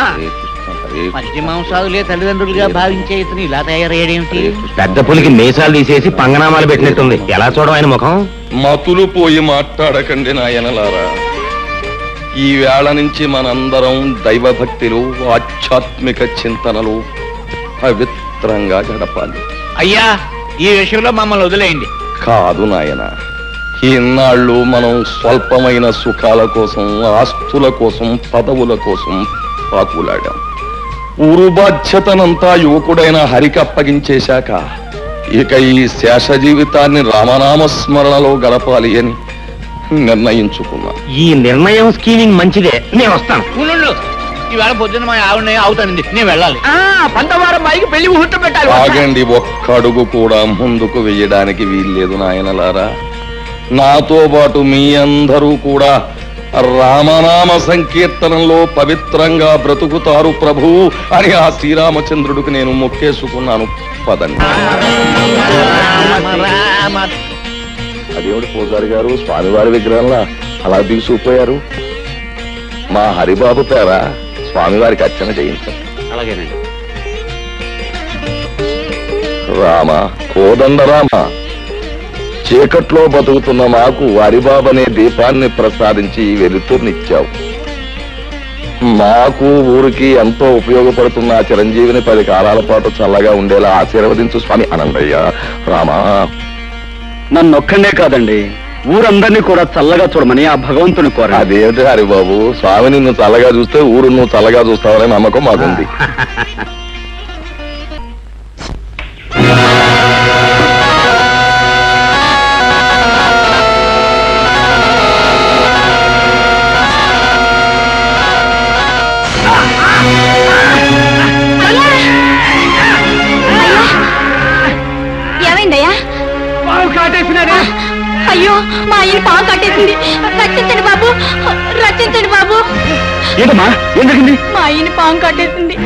మధ్య మాంసాదులే తల్లిదండ్రులుగా భావించే ఇతను ఇలా తయారయ్యాడేమిటి? పెద్ద పులికి మీసాలు తీసేసి పంగనామాలు పెట్టినట్టుంది. ఎలా చూడడం ఆయన ముఖం? మతులు పోయి మాట్లాడకండి నాయనలారా. ఈ వేళ నుంచి మనందరం దైవభక్తిలో ఆధ్యాత్మిక చింతనలు పవిత్రంగా గడపాలి. అయ్యా, ఈ విషయంలో మమ్మల్ని వదిలేయండి. కాదు నాయన, ఈనాళ్ళు మనం స్వల్పమైన సుఖాల కోసం, ఆస్తుల కోసం, పదవుల కోసం పాకులాడాం. ఊరు బాధ్యతనంతా యువకుడైన హరికి అప్పగించేశాక ఇక ఈ శేష జీవితాన్ని రామనామస్మరణలో గడపాలి అని నిర్ణయించుకున్నా. ఈ నిర్ణయం స్కీమింగ్ మంచిదే, నేను వస్తాను. ఉండు, ఈవేళ పొద్దున్న మా ఆవిడ అవుతానండి, నేను వెళ్ళాలి. 12వ అమ్మాయికి పెళ్లి ముహూర్తం పెట్టాలి. ఆగండి, ఒక్క అడుగు కూడా ముందుకు వెయ్యడానికి వీల్లేదు నాయనలారా. నాతో పాటు మీ అందరూ కూడా రామనామ సంకీర్తనంలో పవిత్రంగా బ్రతుకుతారు ప్రభు అని ఆ శ్రీరామచంద్రుడికి నేను మొక్కేసుకున్నాను. పదండి. అదేమిటి పూజారి గారు, స్వామివారి విగ్రహంలా అలా దిగుసిపోయారు? మా హరిబాబు పేర స్వామివారికి అర్చన చేయించండి. అలాగేనండి. రామ, కోదండ రామ, చీకట్లో బతుకుతున్న మాకు హరిబాబనే దీపాన్ని ప్రసాదించి వెలుతుర్నిచ్చావు. మాకు ఊరికి ఎంతో ఉపయోగపడుతున్న ఆ చిరంజీవిని 10 కాలాల పాటు చల్లగా ఉండేలా ఆశీర్వదించు స్వామి. అనందయ్య, రామా. నన్నొక్కడే కాదండి, ఊరందరినీ కూడా చల్లగా చూడమని ఆ భగవంతుని కోర. అదేమిటి హరిబాబు, స్వామి నిన్ను చల్లగా చూస్తే ఊరు నువ్వు చల్లగా చూస్తావనే నమ్మకం మాకుంది. ఏమైందయ్యా? అయ్యో, మా ఆయన పాము కట్టేసింది. రక్షించండి బాబు, రక్షించండి బాబు. ఏంటమ్మా, ఏం జరిగింది? మా ఆయన పాము కట్టేసింది.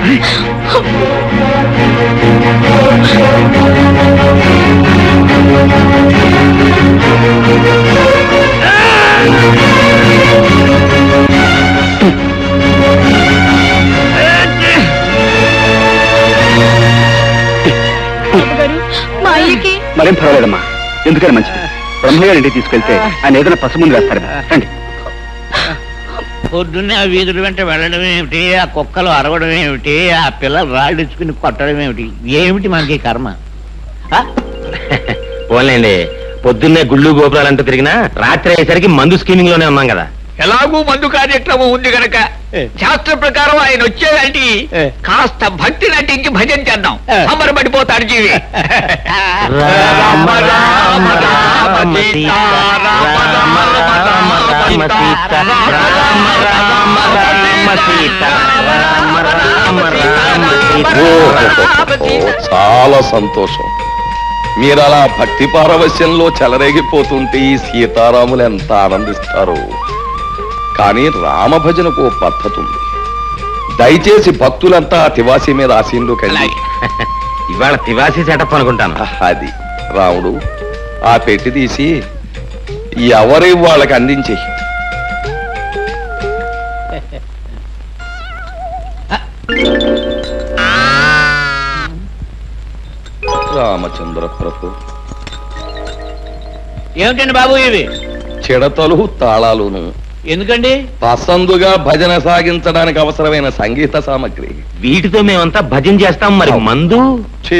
మా అయ్యకి మరేం పర్వాలేదమ్మా, ఎందుకని మంచిది. బ్రహ్మగారి ఇంటికి తీసుకెళ్తే ఆయన ఏదైనా పసుముందు వేస్తారు. రండి. పొద్దున్నే ఆ వీధుల వెంట వెళ్ళడం ఏమిటి, ఆ కుక్కలు అరవడం ఏమిటి, ఆ పిల్లలు రాళ్ళిచ్చుకుని కొట్టడం ఏమిటి, ఏమిటి మనకి కర్మ? పోలేండి, పొద్దున్నే గుళ్ళు గోపురాలంటూ తిరిగినా రాత్రి అయ్యేసరికి మందు స్కీమింగ్ లోనే ఉన్నాం కదా. ఎలాగూ మందు కార్యక్రమం ఉంది గనక శాస్త్ర ప్రకారం ఆయన వచ్చేదంటే కాస్త భక్తి నటించి భజన చేద్దాం. అమరపడిపోతాడు జీవి. రామ రామ రామ సీతా, రామ రామ సీతా, రామ రామ రామ సీతా, రామ రామ రామ సీతా. చాలా సంతోషం. మీరు అలా భక్తి పారవశ్యంలో చెలరేగిపోతుంటే ఈ సీతారాములు ఎంత ఆనందిస్తారు. కానీ రామభజనకు ఓ పద్ధతి ఉంది. దయచేసి భక్తులంతా తివాసి మీద ఆశీనులోకి వెళ్ళి. ఇవాళ తివాసి సెటప్ అనుకుంటాను. అది రాముడు, ఆ పెట్టి తీసి ఎవరి వాళ్ళకి అందించే. రామచంద్ర ప్రభు, ఏమిటండి బాబు ఇవి? చిడతలు తాళాలును. ఎందుకండి? పసందుగా భజన సాగించడానికి అవసరమైన సంగీత సామగ్రి. వీటితో మేమంతా భజన చేస్తాం. మరి మందు? ఛీ,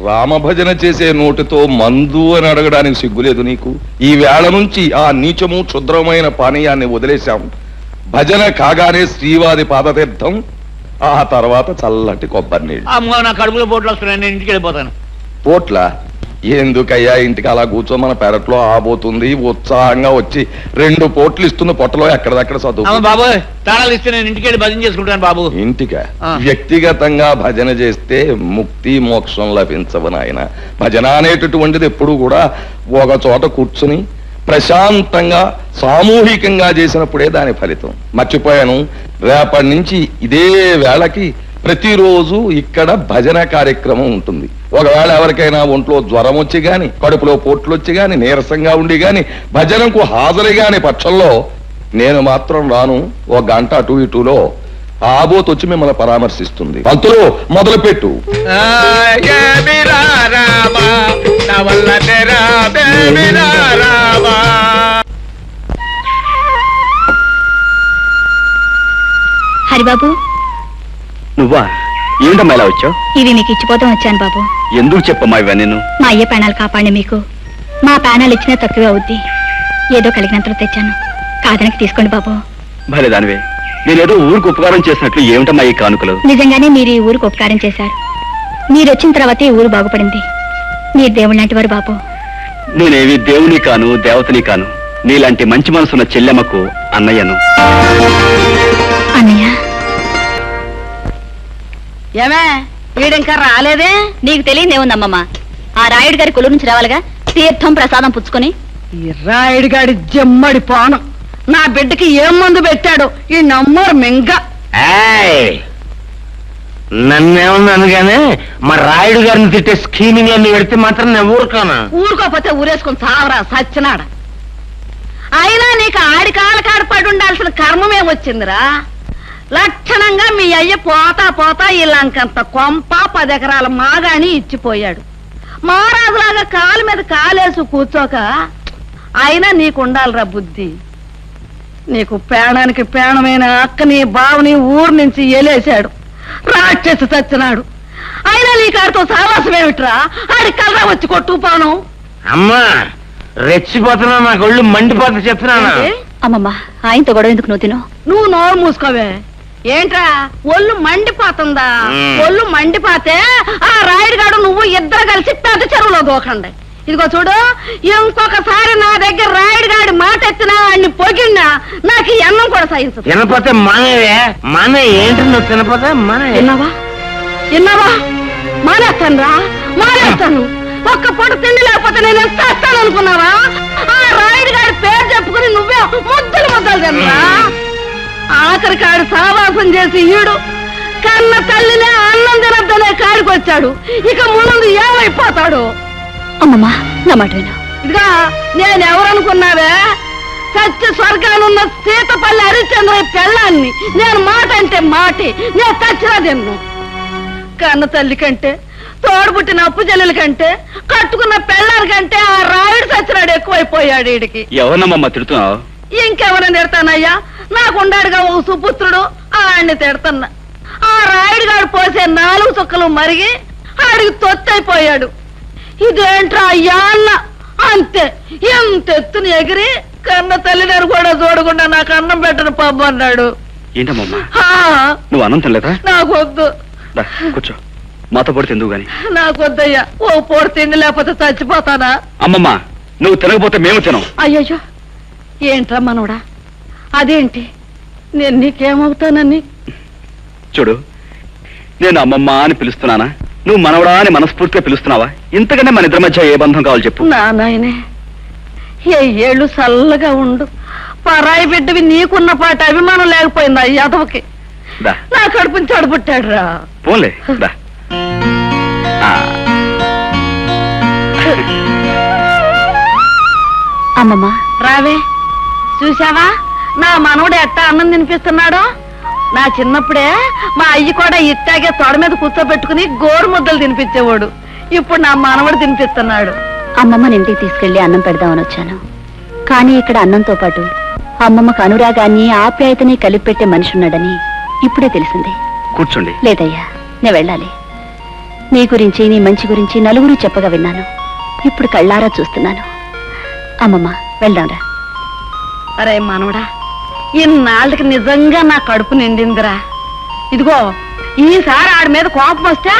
రామభజన చేసే నోటితో మందు అని అడగడానికి సిగ్గులేదు నీకు? ఈ వేళ నుంచి ఆ నీచము క్షుద్రమైన పానీయాన్ని వదిలేశాం. భజన కాగానే శ్రీవారి పాదతీర్థం, ఆ తర్వాత చల్లటి కొబ్బరి నీళ్ళు. అమ్మో, నా కడుపులో పోట్లు వస్తున్నాయి, నేను ఇంటికి వెళ్ళిపోతాను. పోట్ల ఎందుకయ్యా, ఇంటికి అలా కూర్చో, మన పెరట్లో ఆబోతుంది. ఉత్సాహంగా వచ్చి 2 పోట్లు ఇస్తున్న పొట్టలో ఎక్కడదక్కడ చదువు. బాబు, తాళాలు ఇస్తే నేను ఇంటికి వెళ్ళి భజన చేసుకుంటాను బాబు. ఇంటికా? వ్యక్తిగతంగా భజన చేస్తే ముక్తి మోక్షం లభించవు నాయన. భజన అనేటటువంటిది ఎప్పుడు కూడా ఒక చోట కూర్చుని ప్రశాంతంగా సామూహికంగా చేసినప్పుడే దాని ఫలితం. మర్చిపోయాను, రేపటి నుంచి ఇదే వేళకి ప్రతిరోజు ఇక్కడ భజన కార్యక్రమం ఉంటుంది. ఒకవేళ ఎవరికైనా ఒంట్లో జ్వరం వచ్చి గాని, కడుపులో పోట్లు వచ్చి గాని, నీరసంగా ఉండి గాని, భజనకు హాజరు గాని పక్షంలో నేను మాత్రం రాను. ఒక గంట అటు ఇటులో ఆబోత్ వచ్చి మిమ్మల్ని పరామర్శిస్తుంది. పంతులు మొదలు పెట్టు. హరిబాబు, నువ్వా? ఏంటమ్మా ఇలా వచ్చావు? ఇవి మీకు ఇచ్చిపోతాం వచ్చాను బాబు. ఎందుకు చెప్పమ్మా ఇవన్నీ? నేను మా అయ్య ప్రాణాలు కాపాడి మీకు మా ప్రాణాలు ఇచ్చినా తక్కువే అవుద్ది. ఏదో కలిగినంతలో తెచ్చాను, కాదనకి తీసుకోండి బాబు. భలే దానివే, నేనేదో ఊరికి ఉపకారం చేసినట్లు ఏమిటమ్మా ఈ కానుకలు? నిజంగానే మీరు ఈ ఊరికి ఉపకారం చేశారు. మీరు వచ్చిన తర్వాతే ఈ ఊరు బాగుపడింది. మీరు దేవుడు లాంటి వారు బాబు. నేనేవి దేవుని కాను, దేవతని కాను. నీలాంటి మంచి మనసున్న చెల్లెమ్మకు అన్నయ్యను. అన్నయ్య, ఏమే వీడింకా రాలేదే? నీకు తెలియదేముందమ్మమ్మ, ఆ రాయుడు గారి కొలు నుంచి రావాలిగా తీర్థం ప్రసాదం పుచ్చుకొని. ఈ రాయుడు గాడి జమ్మడి పానం నా బిడ్డకి ఏం మందు పెట్టాడు ఈ నమ్మరు మింగ. నన్నేమన్నాను గానీ మా రాయుడు గారిని తిట్టే స్కీమింగ్ అన్ని పెడితే మాత్రం నేను ఊరుకోనా? ఊరుకోపోతే ఊరేసుకుని చావరా సచ్చినాడ. అయినా నీకు ఆడి కాళ్ళ పడి ఉండాల్సిన కర్మమేమొచ్చిందిరా? లక్షణంగా మీ అయ్య పోతా పోతా ఈ లంకంత కొంప 10 ఎకరాల మాగాని ఇచ్చిపోయాడు. మహారాజులాగా కాలు మీద కాలేసు కూర్చోక అయినా నీకుండాలిరా బుద్ధి. నీకు పేణానికి పేణమైన అక్కని బావని ఊరు నుంచి ఎలేశాడు, రాక్షసి చచ్చినాడు. అయినా నీ కాడితో సావాసం ఏమిట్రా? ఆడి కలరా వచ్చి కొట్టుకుపోను. అమ్మా రెచ్చిపోతున్నా, నాకు ఒళ్ళు మండిపోతా చెప్తున్నాను. అమ్మమ్మ, ఆయనతో గొడవ ఎందుకు నువ్వు తిను? నువ్వు నోరు మూసుకోవే. ఏంట్రా ఒళ్ళు మండిపోతుందా? ఒళ్ళు మండిపోతే ఆ రాయుడుగాడు నువ్వు ఇద్దరు కలిసి పెద్ద చెరువులో దూకండి. ఇదిగో చూడు, ఇంకొకసారి నా దగ్గర రాయుడుగాడి మాట ఎత్తినా అన్ని పొగిడినా నాకు ఈ అన్నం కూడా సహించదు. తినపోతే మానేవే. మానే ఏంటి నువ్వు తినపోతే మానే. విన్నావా? మానేస్తాను రా, మానేస్తాను. ఒక్క పూట తిండి లేకపోతే నేను ఎంత వస్తాను అనుకున్నావా? ఆ రాయుడుగాడి పేరు చెప్పుకుని నువ్వే ముద్దలు తినరా? ఆఖరికాడు సావాసం చేసి ఈడు కన్న తల్లినే అన్నం తినద్దనే కాడికొచ్చాడు. ఇక ముందు ఏమైపోతాడు? అమ్మమ్మ, నా మాట విను. ఇదిగా నేనెవరనుకున్నావే? సత్య స్వర్గానున్న సీతపల్లి హరిశ్చంద్ర పెళ్ళాన్ని. నేను మాట అంటే మాటి, నేను చచ్చినా తిన్ను. కన్న తల్లి కంటే, తోడుపుట్టిన అప్పు చెల్లెల కంటే, కట్టుకున్న పెళ్ళారి కంటే ఆ రాయుడు సచ్చినాడు ఎక్కువైపోయాడు. వీడికి ఎవరినమ్మా తిడుతున్నావు? ఇంకెవరిని తిడతానయ్యా? నాకుండాడుగా ఓ సుపుత్రుడు, ఆడిని తిడతన్నా. ఆ రాయుడుగాడు పోసే 4 చుక్కలు మరిగి ఆడికి తొత్తైపోయాడు. ఇదేంట్రా అయ్యా అన్న అంతే. ఎంత ఎత్తుని ఎగిరి కన్న తల్లిగారు కూడా చూడకుండా నాకు అన్నం పెట్టను పబ్బు అన్నాడు. ఏంటమ్మా నువ్వు అన్నం తినలేదా? నాకొద్దు. కూర్చో, మాతో పొడి తిందువు గాని. నాకొద్దయ్యా, ఓ పొడి తిండి లేకపోతే చచ్చిపోతానా? అమ్మమ్మా, నువ్వు తినకపోతే మేము తినం. అయ్యయ్యో, ఏంట్రా మనోడా? అదేంటి, నేను నీకేమవుతానని? చూడు, నేను అమ్మమ్మ అని పిలుస్తున్నానా? నువ్వు మనవడా అని మనస్ఫూర్తిగా పిలుస్తున్నావా? ఇంతకనే మన ఇద్దరి మధ్య ఏ బంధం కావాలి చెప్పు. నా నాయనే, ఏ ఏళ్ళు చల్లగా ఉండు. పరాయి బిడ్డవి నీకున్న పాట అభిమానం లేకపోయిందా యాదవకి? నా కడుపుని చెడబుట్టాడు రా. పోన్లే దా. అమ్మమ్మ, రావే. చూసావా నా మనవడు ఎట్టా అన్నం తినిపిస్తున్నాడో? నా చిన్నప్పుడే మా అయ్యి కూడా ఇట్టాగే తొడ మీద కూర్చోబెట్టుకుని గోరు ముద్దలు తినిపించేవాడు. ఇప్పుడు నా మనవడు తినిపిస్తున్నాడు. అమ్మమ్మని ఇంటికి తీసుకెళ్లి అన్నం పెడదామని వచ్చాను. కానీ ఇక్కడ అన్నంతో పాటు అమ్మమ్మకు అనురాగాన్ని ఆప్యాయతని కలిపి పెట్టే మనిషి ఉన్నాడని ఇప్పుడే తెలిసింది. కూర్చోండి. లేదయ్యా, నేను వెళ్ళాలి. నీ గురించి, నీ మంచి గురించి నలుగురు చెప్పగా విన్నాను. ఇప్పుడు కళ్ళారా చూస్తున్నాను. అమ్మమ్మ, వెళ్దాంరా. అరే మనవడా, ఇన్నాళ్ళకి నిజంగా నా కడుపు నిండిందిరా. ఇదిగో ఈసారి ఆడి మీద కోపం వస్తే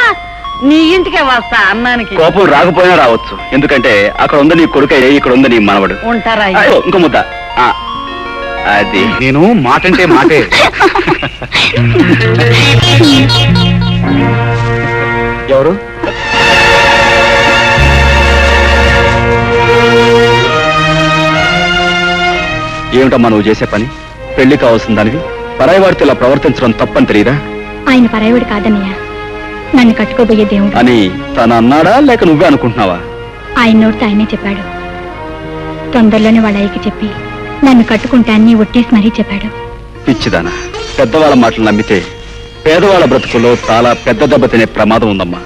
నీ ఇంటికే వస్తా అన్నానికి. కోపం రాకపోయినా రావచ్చు, ఎందుకంటే అక్కడ ఉంది నీ కొడుకయ్యే, ఇక్కడ ఉంది నీ మనవడు. ఉంటారా? ఇంకో ముద్ద. అది నేను మాటంటే మాటే. ఎవరు? ఏమిటమ్మా నువ్వు చేసే పని? పెళ్లి కావాల్సిన దానివి పరాయివాడితో ఇలా ప్రవర్తించడం తప్పని తెలియదా? ఆయన పరాయివాడు కాదన్నయ్య, నన్ను కట్టుకోబోయే దేవుడు అని తను అన్నాడా లేక నువ్వే అనుకుంటున్నావా? ఆయన నోటితో ఆయనే చెప్పాడు. తొందరలోనే వాళ్ళ అయ్యకి చెప్పి నన్ను కట్టుకుంటాన్ని ఒట్టేసి మరీ చెప్పాడు. పిచ్చిదానా, పెద్దవాళ్ళ మాటలు నమ్మితే పేదవాళ్ళ బ్రతుకుల్లో చాలా పెద్ద దెబ్బ తినే ప్రమాదం ఉందమ్మా.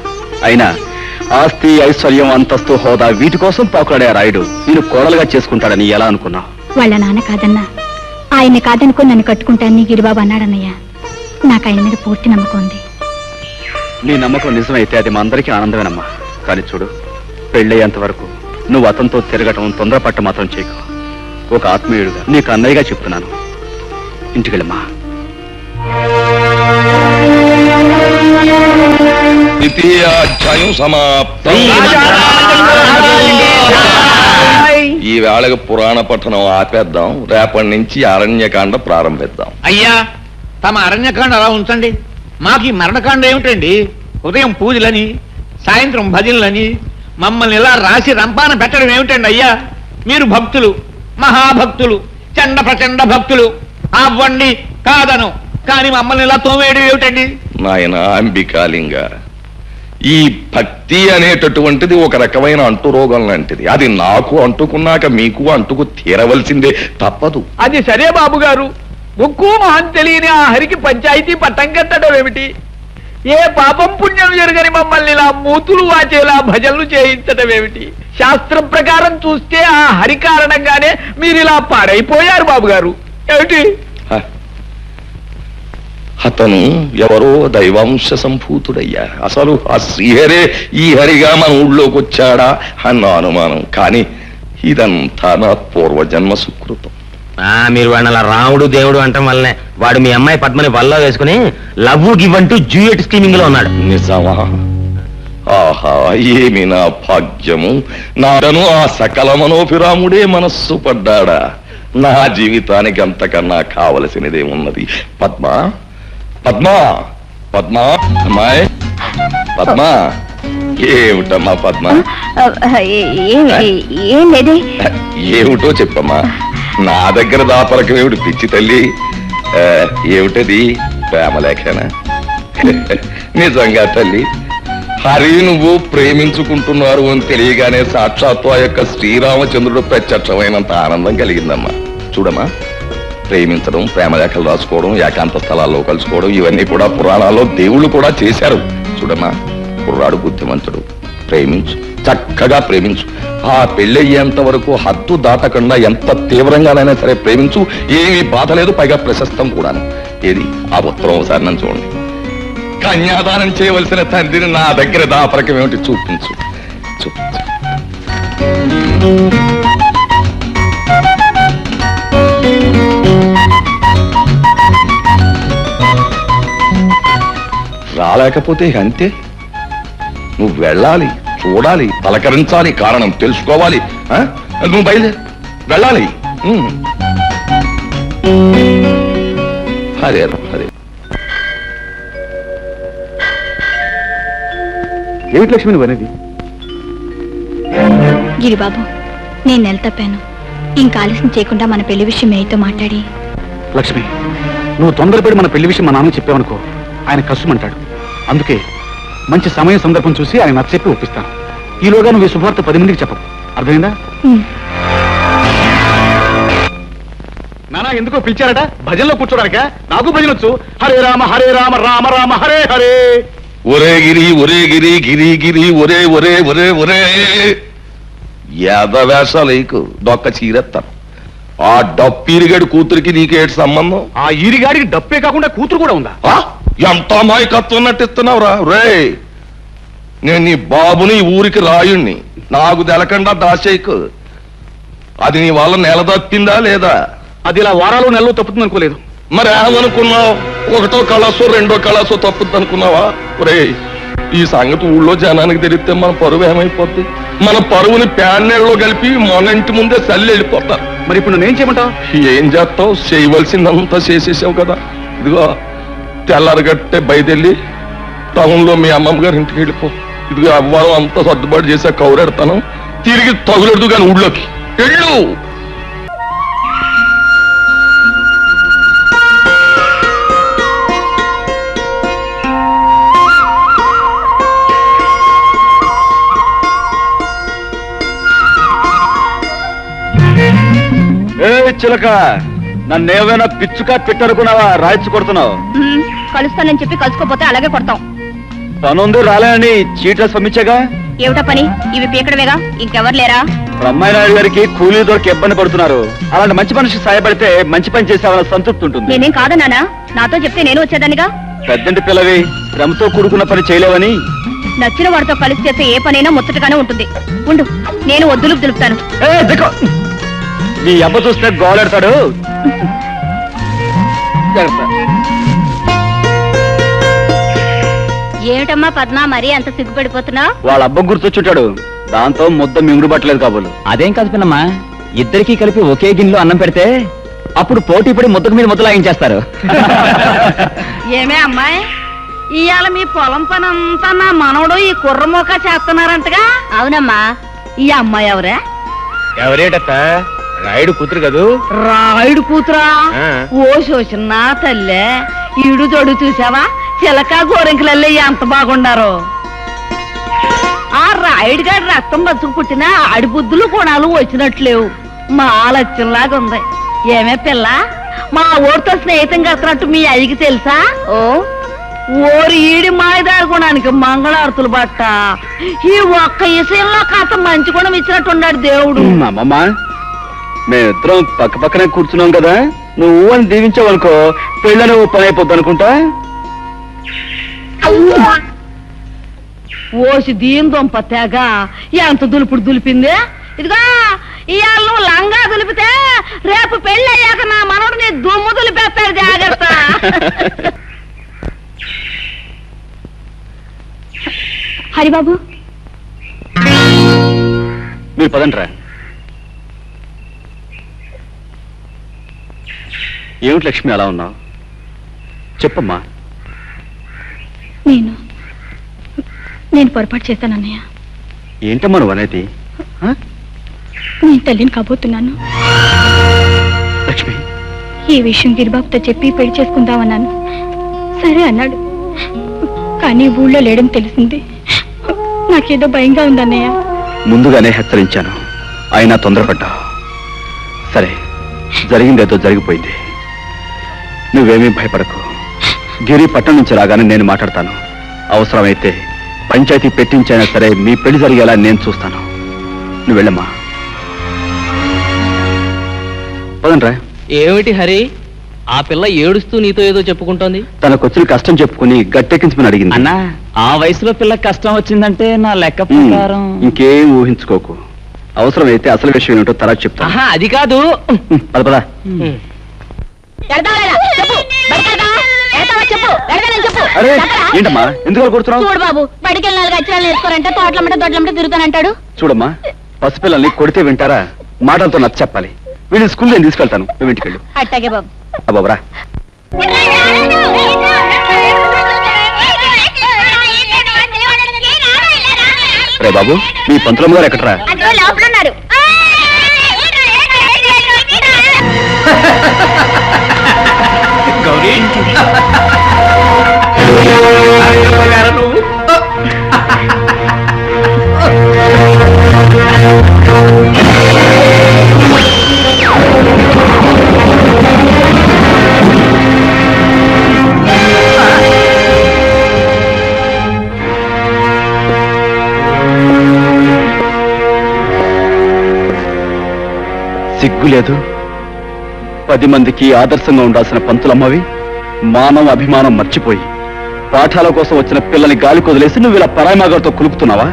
అయినా ఆస్తి, ఐశ్వర్యం, అంతస్తు, హోదా వీటి కోసం పాకులాడే రాయుడు నేను కోడలుగా చేసుకుంటాడని ఎలా అనుకున్నావు? వాళ్ళ నాన్న కాదన్నా, ఆయన్ని కాదనుకో నన్ను కట్టుకుంటాన్ని గిరిబాబు అన్నాడన్నయ్య. నాకు ఆయన మీద పూర్తి నమ్మకం ఉంది. నీ నమ్మకం నిజమైతే అది మా అందరికీ ఆనందమేనమ్మా. కానీ చూడు, పెళ్ళయ్యేంత వరకు నువ్వు అతనితో తిరగటం, తొందరపట్ట మాత్రం చేయకు. ఒక ఆత్మీయుడుగా నీకు అన్నయ్యగా చెప్తున్నాను. ఇంటికెళ్ళమ్మా. ద్వితీయాధ్యాయం సమాప్తం. ఈ వేళకు పురాణ పఠనం ఆపేద్దాం. రేపటి నుంచి అరణ్యకాండ ప్రారంభిద్దాం. అయ్యా, తమ అరణ్యకాండ అలా ఉంచండి. మాకు ఈ మరణకాండ ఏమిటండి? ఉదయం పూజలని, సాయంత్రం భజనలని మమ్మల్ని ఇలా రాసి రంపాన పెట్టడం ఏమిటండి అయ్యా? మీరు భక్తులు, మహాభక్తులు, చండ ప్రచండ భక్తులు. అవ్వండి కాదను, కానీ మమ్మల్ని ఇలా తోమేయడం ఏమిటండి? నాయన అంబికాలింగ, ఈ భక్తి అనేటటువంటిది ఒక రకమైన అంటురోగం లాంటిది. అది నాకు అంటుకున్నాక మీకు అంటుకు తీరవలసిందే, తప్పదు. అది సరే బాబు గారు, ముక్కు మహం తెలియని ఆ హరికి పంచాయతీ పట్టం కట్టడం ఏమిటి? ఏ పాపం పుణ్యం జరగని మమ్మల్ని ఇలా మూతులు వాచేలా భజనలు చేయించడం ఏమిటి? శాస్త్రం ప్రకారం చూస్తే ఆ హరి కారణంగానే మీరు ఇలా పాడైపోయారు బాబు గారు. ఏమిటి? అతను ఎవరో దైవాంశ సంభూతుడయ్యా. అసలు ఆ శ్రీహరే ఈ హరిగా మన ఊళ్ళోకి వచ్చాడా అన్న అనుమానం. కానీ ఇదంతా నా పూర్వజన్మ సుకృతం. మీరు వాడిని అలా రాముడు దేవుడు అంటాం వల్లనే వాడు మీ అమ్మాయి పద్మని వల్ల వేసుకుని లవ్ గివ్ అంటూ డ్యూయట్ స్కీమింగ్ లో ఉన్నాడు. నిజమా? ఆహా, ఏమి నా భాగ్యము! నాడను ఆ సకల మనోభిరాముడే మనస్సు పడ్డాడా? నా జీవితానికి అంతకన్నా కావలసినదేమున్నది? పద్మ, పద్మ, పద్మ, అమ్మాయి పద్మ. ఏమిటమ్మా పద్మ? ఏం లేదే. ఏమిటో చెప్పమ్మా. నా దగ్గర దాపరకం ఏమిటి పిచ్చి తల్లి? ఏమిటది? ప్రేమలేఖనా? నిజంగా తల్లి, హరి నువ్వు ప్రేమించుకుంటున్నారు అని తెలియగానే సాక్షాత్తు ఆ యొక్క శ్రీరామచంద్రుడు ప్రత్యక్షమైనంత ఆనందం కలిగిందమ్మా. చూడమ్మా, ప్రేమించడం, ప్రేమలేఖలు రాసుకోవడం, ఏకాంత స్థలాల్లో కలుసుకోవడం ఇవన్నీ కూడా పురాణాల్లో దేవుళ్ళు కూడా చేశారు. చూడమ్మా, కుర్రాడు బుద్ధిమంతుడు, ప్రేమించు, చక్కగా ప్రేమించు. ఆ పెళ్ళయ్యేంత వరకు హద్దు దాటకుండా ఎంత తీవ్రంగానైనా సరే ప్రేమించు. ఏమీ బాధ లేదు, పైగా ప్రశస్తం కూడా. ఏది ఆ ఉత్తరం ఒకసారి నన్ను చూడండి. కన్యాదానం చేయవలసిన తండ్రిని నా దగ్గర దాపరకం ఏమిటి? చూపించు, చూపించు. రాలేకపోతే అంతే. నువ్వు వెళ్ళాలి, చూడాలి, పలకరించాలి, కారణం తెలుసుకోవాలి. నువ్వు బయలుదేరి వెళ్ళాలి. హరే హరే. ఏమిటి లక్ష్మి నువ్వు అనేది? గిరిబాబు, నేను నెల తప్పాను. ఇంకా ఆలస్యం చేయకుండా మన పెళ్లి విషయం మేయతో మాట్లాడి. లక్ష్మి, నువ్వు తొందరపడి మన పెళ్లి విషయం మా నాన్న చెప్పావనుకో, ఆయన కష్టమంటాడు. అందుకే మంచి సమయం సందర్భం చూసి ఆయన నచ్చ చెప్పి ఒప్పిస్తాను. ఈలోగా నువ్వు ఈ శుభవార్త 10 మందికి చెప్పవు. అర్థమైందా? నానా ఎందుకో పిలిచారట? భజనలో కూర్చోడానిక? నాకు భజనొచ్చు. హరే రామ హరే రామ రామ రామ హరే హరే. ఒరే గిరి, ఒరే గిరి, గిరి గిరి, ఒరే ఒరే ఒరే ఒరే. యాదవేషాలకు దొక్క చీరెత్తాను. ఆ డప్పీరిగాడి కూతురికి నీకేటి సంబంధం? ఆ ఈరిగాడికి డప్పే కాకుండా కూతురు కూడా ఉందా? ఎంత అమాయకత్వం నటిస్తున్నావురా రే. నేను నీ బాబుని ఊరికి రాయుణ్ణి, నాకు తెలకుండా దాసేకు. అది నీ వల్ల నెల తప్పిందా లేదా? అది ఇలా వారాలు నెలలు తప్పుతుంది అనుకోలేదు. మరి ఏమనుకున్నావు? ఒకటో కళాసో రెండో కళాసో తప్పుద్ది అనుకున్నావా? రే, ఈ సంగతి ఊళ్ళో జనానికి తెలిస్తే మన పరువు ఏమైపోద్ది? మన పరువుని ప్యాన్నెళ్ళలో కలిపి మన ఇంటి ముందే చల్లి వెళ్ళిపోతారు. మరి ఇప్పుడు నేనేం చేయమంటావు? ఏం చేస్తావు? చేయవలసిందంతా చేసేసావు కదా. ఇదిగో తెల్లారగట్టే బయదెళ్ళి టౌన్లో మీ అమ్మమ్మ గారి ఇంటికి వెళ్ళిపో. ఇదిగో అవ్వడం అంతా సర్దుబాటు చేసా, కౌరెడతాను. తిరిగి తగులెడదు కానీ ఊళ్ళోకి వెళ్ళు. చిలక నన్నేమైనా పిచ్చుకా పెట్టనుకున్నావా రాయిచ్చు కొడుతున్నావు? కలుస్తానని చెప్పి కలుసుకోపోతే అలాగే కొడతాం. పనుంది రాలేని చీట్లస్ పంపించాగా. ఏమిటా పని? ఇవి పీకడమేగా, ఇంకెవరు లేరా? బ్రహ్మయ్య నాయుడు గారికి కూలీ దొరికి ఇబ్బంది పడుతున్నారు. అలాంటి మంచి మనిషి సాయపడితే మంచి పని చేసావన్న సంతృప్తి ఉంటుంది. నేనేం కాదన్నానా? నాతో చెప్తే నేను వచ్చేదానిగా. పెద్దంటి పిల్లవి శ్రమతో కూడుకున్న పని చేయలేవని. నచ్చిన వాడితో కలిసి చేస్తే ఏ పనైనా ముచ్చటగానే ఉంటుంది. ఉండు, నేను వద్దులు దులుపుతాను. నీ అబ్బ చూస్తే గోలెడతాడు. ఏమిటమ్మా పద్మ, మరీ అంత సిగ్గుపడిపోతున్నావు? వాళ్ళ అబ్బ గుర్తొచ్చుంటాడు, దాంతో ముద్ద మింగుడు పట్టలేదు కాబోలు. అదేం కాదు పిన్నమ్మా, ఇద్దరికి కలిపి ఒకే గిన్నెలో అన్నం పెడితే అప్పుడు పోటీ పడి ముద్దకు మీద ముద్ద లాగించేస్తారు. ఏమే అమ్మాయి, ఇవాళ మీ పొలం పని అంతా నా మనవడు ఈ కుర్రమోక చేస్తున్నారంటగా? అవునమ్మా. ఈ అమ్మాయి ఎవరే? ఎవరేటత్త? రాయుడు కూతురు కదూ. రాయుడు కూతురా? ఓ శోషన్నా తల్లే, ఈడు జోడు చూసావా? చిలక గోరింకలల్లే ఎంత బాగుండారో. ఆ రాయుడు గారి రక్తం బతుకు పుట్టిన అడిబుద్ధులు గుణాలు వచ్చినట్లేవు. మా లక్ష్యంలాగా ఉంది. ఏమే పిల్ల, మా ఊరితో స్నేహితం కడుతున్నట్టు మీ అయ్యకి తెలుసా? ఓ ఓరి ఈడి మాయదారి గుణానికి మంగళారతులు బట్ట. ఈ ఒక్క విషయంలో కాస్త మంచి గుణం ఇచ్చినట్టున్నాడు దేవుడు. అమ్మమ్మ, మేమిద్దరం పక్క పక్కనే కూర్చున్నాం కదా, నువ్వు అని దీవించావనుకో పెళ్ళని ఓ పని అయిపోద్ది అనుకుంటా. ఓసి దీని దొంప తెగ ఎంత దులుపుడు దులిపింది. ఇదిగా ఇవాళ నువ్వు లంగా దులిపితే రేపు పెళ్ళి అయ్యాక నా మనోడు నీ దుమ్ము దులిపేస్తాడు, జాగ్రత్త. హరిబాబు, మీరు పదండ్రా. ఏమిటి లక్ష్మి అలా ఉన్నావు? చెప్పమ్మా. నేను పొరపాటు చేశాను అన్నయ్య. ఏంటమ్మా నువ్వు అనేది? నేను తల్లిని కాబోతున్నాను. లక్ష్మి, ఈ విషయం గిరిబాబుతో చెప్పి పెళ్లి చేసుకుందామన్నాను. సరే అన్నాడు, కానీ ఊళ్ళో లేడని తెలిసింది. నాకేదో భయంగా ఉందన్నయ్య. ముందుగానే హెచ్చరించాను, అయినా తొందరపడ్డా. సరే, జరిగిందేదో జరిగిపోయింది. నువ్వేమీ భయపడకు. గిరి పట్టణం నుంచి రాగానే నేను మాట్లాడతాను. అవసరమైతే పంచాయతీ పెట్టించైనా సరే మీ పెళ్లి జరిగేలా నేను చూస్తాను. నువ్వు వెళ్ళమ్మా. పదండ్రా. ఏమిటి హరి, ఆ పిల్ల ఏడుస్తూ నీతో ఏదో చెప్పుకుంటోంది? తనకొచ్చిన కష్టం చెప్పుకుని గట్టెక్కించమని అడిగింది. అన్నా, ఆ వయసులో పిల్లకి కష్టం వచ్చిందంటే నా లెక్క ప్రకారం ఇంకేం ఊహించుకోకు. అవసరమైతే అసలు విషయం ఏమిటో తర్వాత చెప్తా. అది కాదు. పద పద. అరే ఏంటమ్మా, ఎందుకు కూర్చున్నావు? చూడు బాబు, బడికి వెళ్ళి 4 అక్షరాలు నేర్చుకోరంటే తోటలమ్మట తిరుగుతానంటాడు. చూడమ్మా, పసిపిల్లల్ని కొడితే వింటారా? మాటలతో నచ్చ చెప్పాలి. వీడిని స్కూల్ నేను తీసుకెళ్తాను, నువ్వు ఇంటికి వెళ్ళు. అట్టాగే బాబు. అబ్బాబరా. రే బాబు, మీ పంతులమ్మ గారు ఎక్కడరా? లోపల ఉన్నారు. గౌరీ, సిగ్గు లేదు? 10 మందికి ఆదర్శంగా ఉండాల్సిన పంతులమ్మవి మానవ అభిమానం మర్చిపోయి పాఠాల కోసం వచ్చిన పిల్లని గాలి కొదిలేసి నువ్వు ఇలా పరాయిమాగారితో కులుపుతున్నావా?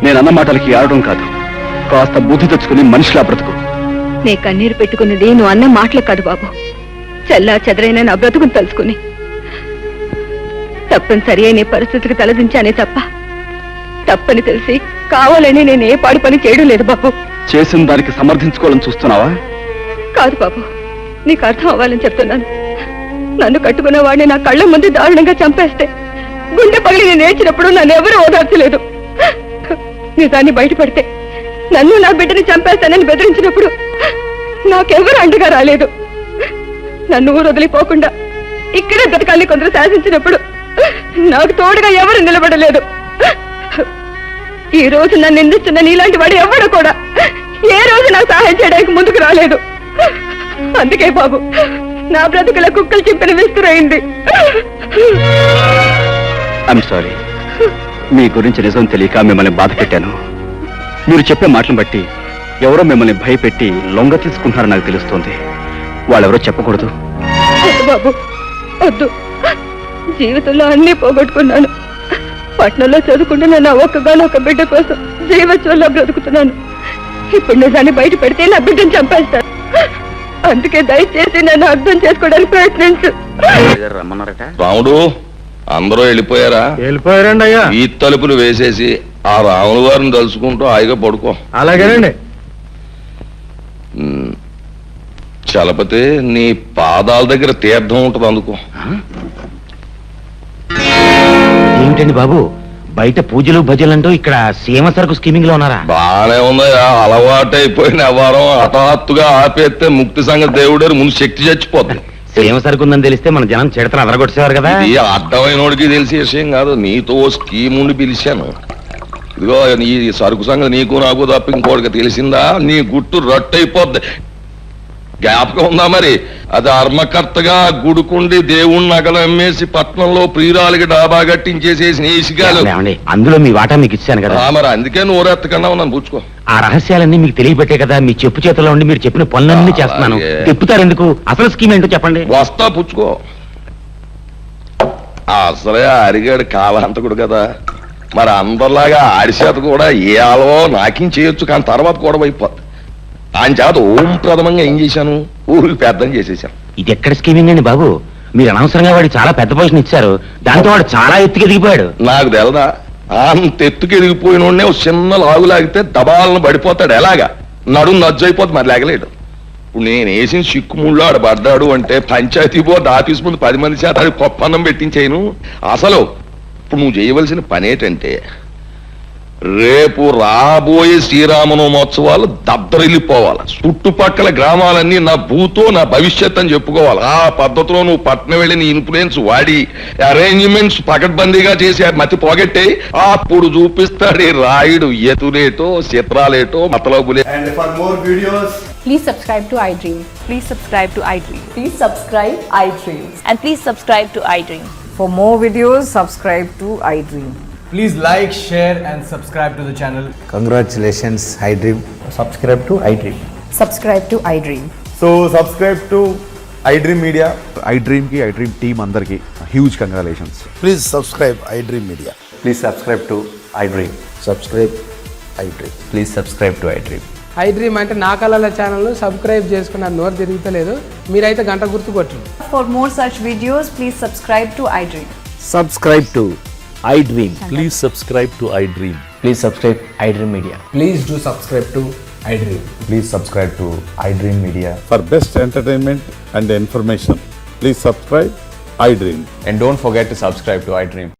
నేనన్న మాటలకి ఆడడం కాదు, కాస్త బుద్ధి తెచ్చుకుని మనిషిలా బ్రతుకు. నే కన్నీరు పెట్టుకున్నది నువ్వు అన్న మాటలు కాదు బాబు, చల్లా చెదరైన నా బ్రతుకుని తలుసుకుని. తప్పనిసరి అయిన పరిస్థితికి తలదించానే తప్ప తప్పని తెలిసి కావాలని నేను ఏ పాడు పని చేయడం లేదు బాబు. చేసిన దానికి సమర్థించుకోవాలని చూస్తున్నావా? కాదు బాబు, నీకు అర్థం అవ్వాలని చెప్తున్నాను. నన్ను కట్టుకున్న వాడిని నా కళ్ళ ముందు దారుణంగా చంపేస్తే గుండె పగిలి నేను ఏడ్చినప్పుడు నన్ను ఎవరూ ఓదార్చలేదు. నిజాన్ని బయటపడితే నన్ను నా బిడ్డని చంపేస్తానని బెదిరించినప్పుడు నాకెవరు అండగా రాలేదు. నన్ను ఊరు వదిలిపోకుండా ఇక్కడే బ్రతకాలని కొందరు శాసించినప్పుడు నాకు తోడుగా ఎవరు నిలబడలేదు. ఈ రోజు నన్ను నిందిస్తున్న నీలాంటి వాడు ఎవడు కూడా ఏ రోజు నాకు సహాయం చేయడానికి ముందుకు రాలేదు. అందుకే బాబు నా బ్రతుకుల కుక్కలు చింపిన విస్తురైంది. I'm sorry. మీ గురించి నిజం తెలియక మిమ్మల్ని బాధ పెట్టాను. మీరు చెప్పే మాటలను బట్టి ఎవరో మిమ్మల్ని భయపెట్టి లొంగ తీసుకుంటున్నారని నాకు తెలుస్తోంది. వాళ్ళెవరో చెప్పకూడదు. వద్దు బాబు వద్దు. జీవితంలో అన్నీ పోగొట్టుకున్నాను. పట్నంలో చదువుకుంటున్న నా ఒక్కగానొక్క బిడ్డ కోసం జీవోత్సవంలో బ్రతుకుతున్నాను. ఇప్పుడు నిజాన్ని బయట పెడితే నా బిడ్డను చంపేస్తాను. అందుకే దయచేసి నన్ను అర్థం చేసుకోవడానికి ప్రయత్నించు. రమ్మన్నారట. రాముడు, అందరూ వెళ్ళిపోయారండి అయ్యా. ఈ తలుపులు వేసేసి ఆ రాముడు వారిని తలుచుకుంటూ హాయిగా పడుకో. అలాగేనండి. చలపతి, నీ పాదాల దగ్గర తీర్థం ఉంటుంది, అందుకో. ఏమిటండి బాబు, బయట పూజలు భజనలు అంటూ ఇక్కడ సీమ సరుకు స్కీమింగ్ లో ఉన్నారా? బానే ఉందయ్యా. అలవాటైపోయిన వ్యవహారం హఠాత్తుగా ఆపేస్తే ముక్తి సంగతి దేవుడారు ముందు శక్తి చచ్చిపోద్ది. సీమ సరుకు ఉందని తెలిస్తే మన జనం చెడతలు అదరగొట్టేవారు కదా. ఇది అడ్డమైనోడికి తెలిసే విషయం కాదు. నీతో స్కీమ్ ఉండి పిలిచాను. ఇదిగో నీ సరుకు సంగతి నీకు నాకు తప్ప ఇంకోటికి తెలిసిందా నీ గుట్టు రట్టయిపోద్ది. జ్ఞాపకం ఉందా మరి? అది ధర్మకర్తగా గుడుకుండి దేవుణ్ణి నగలు అమ్మేసి పట్నంలో ప్రియురాలకి డాబా కట్టించేసేసి నేసిగాలు. అందులో మీ వాటా మీకు ఇచ్చాను కదా. మరి అందుకే నోరెత్తకన్నా ఉన్నాను, పుచ్చుకో. ఆ రహస్యాలన్నీ మీకు తెలియబట్టే కదా మీ చెప్పు చేతిలో ఉండి మీరు చెప్పిన పనులన్నీ చేస్తున్నాను. తిప్పుతారు ఎందుకు? అసలు స్కీమ్ ఏంటో చెప్పండి. వస్తా, పుచ్చుకో. అసలే అరిగాడు కాలాంతకుడు కదా. మరి అందరిలాగా ఆడిచేత కూడా ఏ అలవో నాకేం చేయొచ్చు, కానీ తర్వాత కూడా అయిపోద్ది. ఆయన చేత ఓం ప్రథమంగా ఏం చేశాను, ఊరికి పెద్దం చేసేసాను. ఇది ఎక్కడ స్కీమింగ్ అండి బాబు? మీరు అనవసరంగా వాడికి చాలా పెద్ద పొజిషన్ ఇచ్చారు. దాంతో వాడు చాలా ఎత్తుకి ఎదిగిపోయాడు. నాకు తెలదా? అంత ఎత్తుకి ఎదిగిపోయినోడే చిన్న లాగు లాగితే దబాలను పడిపోతాడు. ఎలాగా నడుము నజ్జైపోతుంది, మరి లేగలేడు. ఇప్పుడు నేను వేసిన చిక్కుముళ్ళు ఆడు పడ్డాడు అంటే పంచాయతీ బోర్డు ఆఫీస్ ముందు 10 మంది చేత అది పప్పన్నం పెట్టించేయను. అసలు ఇప్పుడు నువ్వు చేయవలసిన పని ఏంటంటే, రేపు రాబోయే శ్రీరామనవమోత్సవాలు దద్దరిల్లిపోవాలి. చుట్టుపక్కల గ్రామాలన్నీ నా భూతో నా భవిష్యత్ అని చెప్పుకోవాలి. ఆ పద్ధతిలో నువ్వు పట్నం వెళ్ళి నీ ఇన్ఫ్లుయెన్స్ వాడి అరేంజ్మెంట్స్ పకడ్బందీగా చేసి మతి పోగొట్టే అప్పుడు చూపిస్తాడు Rayudu ఎతులేటో చిత్రాలేటో మతలబులే. And for more videos, please subscribe to iDream. Please subscribe to iDream. Please subscribe iDream. And please subscribe to iDream. For more videos, subscribe to iDream. please like, share and subscribe to the channel. Congratulations, iDream. Subscribe to iDream. Subscribe to iDream. So subscribe to iDream Media. iDream ki iDream team andarki huge congratulations. Please subscribe iDream Media. Please subscribe to iDream. Subscribe iDream. Please subscribe to iDream. iDream అంటే నా కళల channel subscribe చేసుకున్న నోరు తిరుగుతలేదు. మీరైతే గంట గుర్తు కొట్టండి. For more such videos, please subscribe to iDream. Subscribe to iDream. Please subscribe to iDream. Please subscribe iDream Media. Please do subscribe to iDream. Please subscribe to iDream Media. For best entertainment and information, please subscribe iDream. And don't forget to subscribe to iDream.